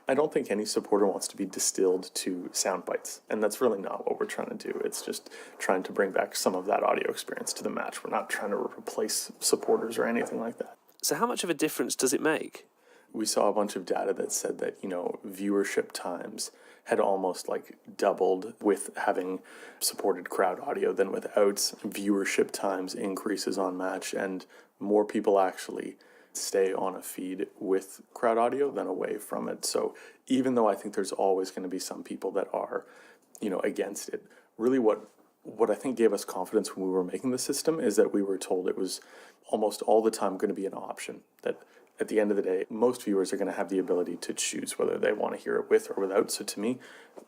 I don't think any supporter wants to be distilled to sound bites, and that's really not what we're trying to do. It's just trying to bring back some of that audio experience to the match. We're not trying to replace supporters or anything like that.
So how much of a difference does it make?
We saw a bunch of data that said that, viewership times had almost doubled with having supported crowd audio than without. Viewership times increases on match, and more people actually stay on a feed with crowd audio than away from it. So even though I think there's always going to be some people that are, against it, really what I think gave us confidence when we were making the system is that we were told it was almost all the time going to be an option, that at the end of the day, most viewers are going to have the ability to choose whether they want to hear it with or without. So to me,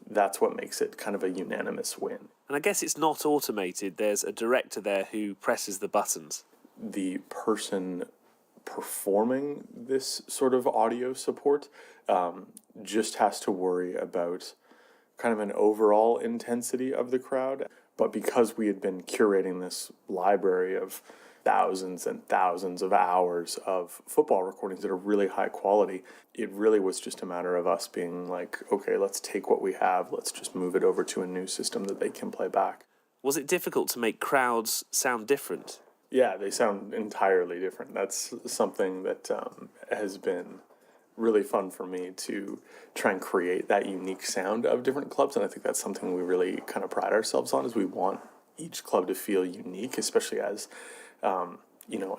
that's what makes it kind of a unanimous win.
And I guess it's not automated. There's a director there who presses the buttons.
The person performing this sort of audio support just has to worry about kind of an overall intensity of the crowd. But because we had been curating this library of thousands and thousands of hours of football recordings that are really high quality, it really was just a matter of us being okay, let's take what we have, let's just move it over to a new system that they can play back.
Was it difficult to make crowds sound different?
Yeah, they sound entirely different. That's something that has been really fun for me to try and create that unique sound of different clubs, and I think that's something we really kind of pride ourselves on, is we want each club to feel unique, especially as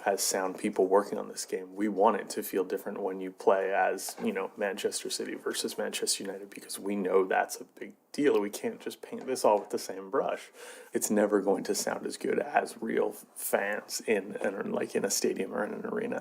as sound people working on this game. We want it to feel different when you play as, Manchester City versus Manchester United, because we know that's a big deal. We can't just paint this all with the same brush. It's never going to sound as good as real fans in a stadium or in an arena.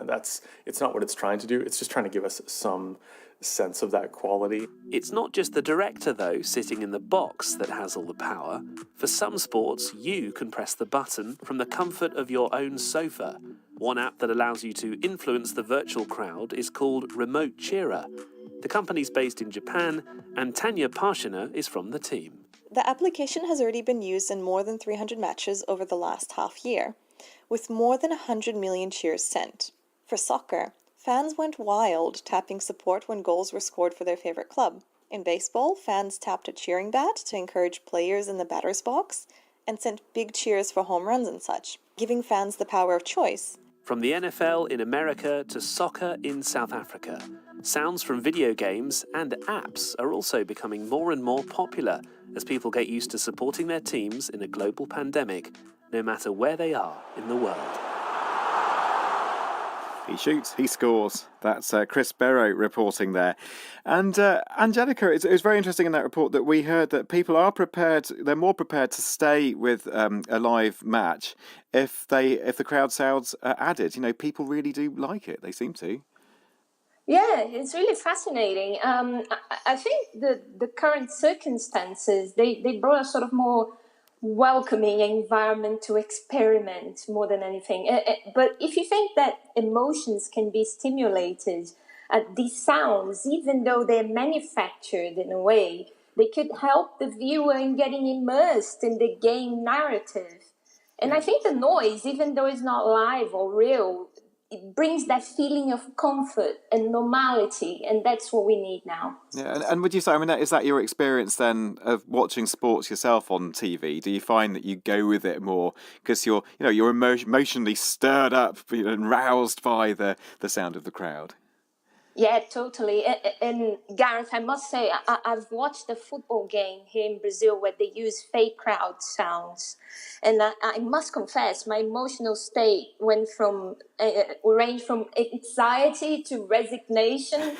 It's not what it's trying to do. It's just trying to give us some sense of that quality.
It's not just the director, though, sitting in the box that has all the power. For some sports, you can press the button from the comfort of your own sofa. One app that allows you to influence the virtual crowd is called Remote Cheerer. The company's based in Japan, and Tanya Parshina is from the team.
The application has already been used in more than 300 matches over the last half year, with more than 100 million cheers sent. For soccer, fans went wild, tapping support when goals were scored for their favorite club. In baseball, fans tapped a cheering bat to encourage players in the batter's box and sent big cheers for home runs and such, giving fans the power of choice.
From the NFL in America to soccer in South Africa, sounds from video games and apps are also becoming more and more popular as people get used to supporting their teams in a global pandemic, no matter where they are in the world.
He shoots, he scores. That's Chris Barrow reporting there. And Angelica, it was very interesting in that report that we heard that people are prepared, they're more prepared to stay with a live match if the crowd sounds are added. You know, people really do like it. They seem to.
Yeah, it's really fascinating. I think the current circumstances, they brought a sort of more welcoming environment to experiment more than anything. But if you think that emotions can be stimulated at these sounds, even though they're manufactured in a way, they could help the viewer in getting immersed in the game narrative. And I think the noise, even though it's not live or real, it brings that feeling of comfort and normality, and that's what we need now.
Yeah, and would you say, I mean, is that your experience then of watching sports yourself on TV? Do you find that you go with it more because you're emotionally stirred up and roused by the sound of the crowd?
Yeah, totally. And Gareth, I must say, I've watched a football game here in Brazil where they use fake crowd sounds. And I must confess, my emotional state ranged from anxiety to resignation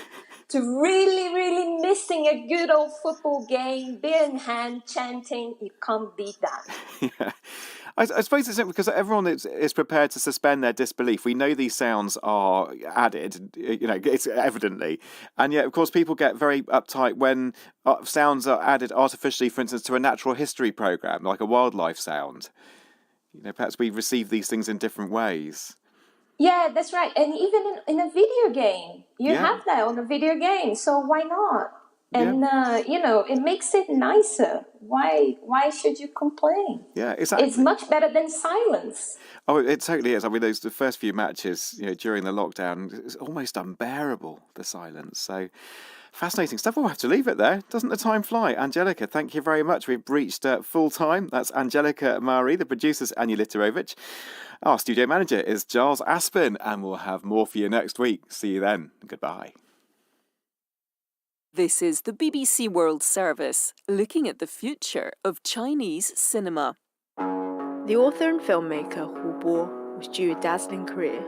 to really, really missing a good old football game, beer in hand, chanting. You can't beat that.
Yeah. I suppose it's because everyone is prepared to suspend their disbelief. We know these sounds are added, it's evidently. And yet, of course, people get very uptight when sounds are added artificially, for instance, to a natural history programme, like a wildlife sound. Perhaps we receive these things in different ways.
Yeah, that's right. And even in a video game, you have that on a video game. So why not? And, it makes it nicer. Why should you complain?
Yeah, exactly.
It's much better than silence.
Oh, it totally is. I mean, the first few matches, during the lockdown, it's almost unbearable, the silence. So fascinating stuff. We'll have to leave it there. Doesn't the time fly? Angelica, thank you very much. We've reached full time. That's Angelica Mari. The producer's Anya Literovic. Our studio manager is Giles Aspin, and we'll have more for you next week. See you then. Goodbye.
This is the BBC World Service, looking at the future of Chinese cinema.
The author and filmmaker Hu Bo was due a dazzling career.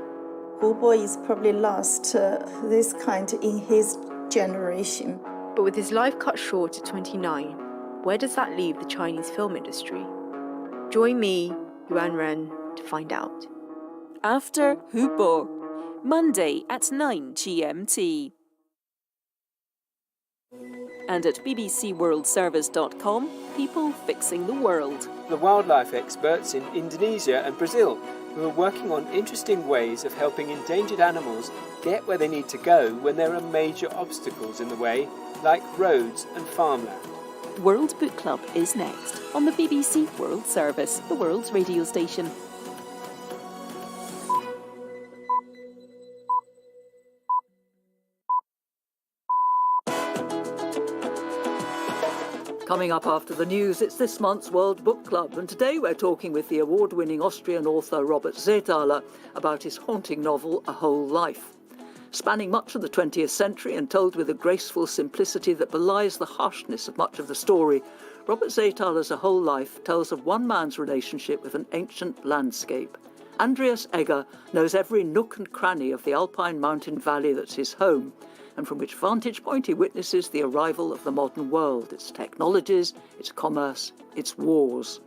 Hu Bo is probably lost this kind in his generation.
But with his life cut short at 29, where does that leave the Chinese film industry? Join me, Yuan Ren, to find out.
After Hu Bo, Monday at 9 GMT. And at bbcworldservice.com, people fixing the world.
The wildlife experts in Indonesia and Brazil who are working on interesting ways of helping endangered animals get where they need to go when there are major obstacles in the way, like roads and farmland.
World Book Club is next on the BBC World Service, the world's radio station.
Coming up after the news, it's this month's World Book Club, and today we're talking with the award-winning Austrian author Robert Seethaler about his haunting novel A Whole Life. Spanning much of the 20th century and told with a graceful simplicity that belies the harshness of much of the story, Robert Seethaler's A Whole Life tells of one man's relationship with an ancient landscape. Andreas Egger knows every nook and cranny of the alpine mountain valley that's his home, and from which vantage point he witnesses the arrival of the modern world, its technologies, its commerce, its wars.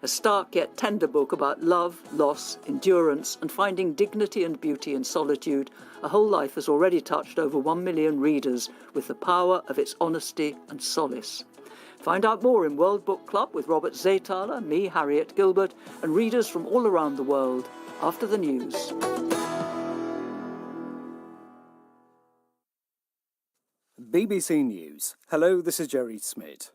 a stark yet tender book about love, loss, endurance, and finding dignity and beauty in solitude. A Whole Life has already touched over 1 million readers with the power of its honesty and solace. Find out more in World Book Club with Robert Zaythaler, me, Harriet Gilbert, and readers from all around the world after the news.
BBC News. Hello, this is Jerry Smith.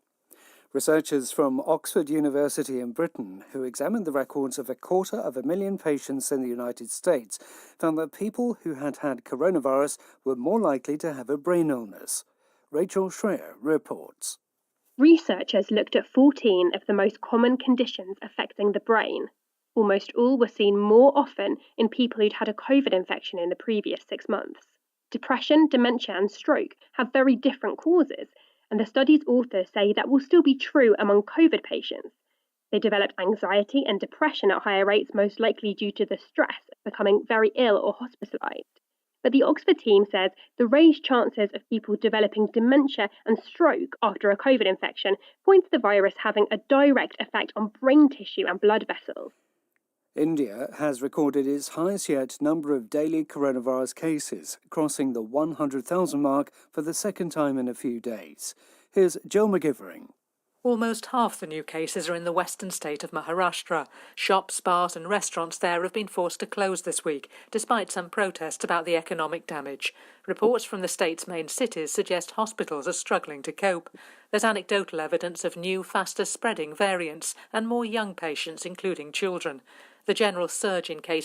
Researchers from Oxford University in Britain, who examined the records of 250,000 patients in the United States, found that people who had had coronavirus were more likely to have a brain illness. Rachel Schreier reports.
Researchers looked at 14 of the most common conditions affecting the brain. Almost all were seen more often in people who'd had a COVID infection in the previous 6 months. Depression, dementia, and stroke have very different causes, and the study's authors say that will still be true among COVID patients. They developed anxiety and depression at higher rates, most likely due to the stress of becoming very ill or hospitalised. But the Oxford team says the raised chances of people developing dementia and stroke after a COVID infection points to the virus having a direct effect on brain tissue and blood vessels.
India has recorded its highest yet number of daily coronavirus cases, crossing the 100,000 mark for the second time in a few days. Here's Jill McGivering.
Almost half the new cases are in the western state of Maharashtra. Shops, bars and restaurants there have been forced to close this week, despite some protests about the economic damage. Reports from the state's main cities suggest hospitals are struggling to cope. There's anecdotal evidence of new, faster-spreading variants and more young patients, including children. The general surge in cases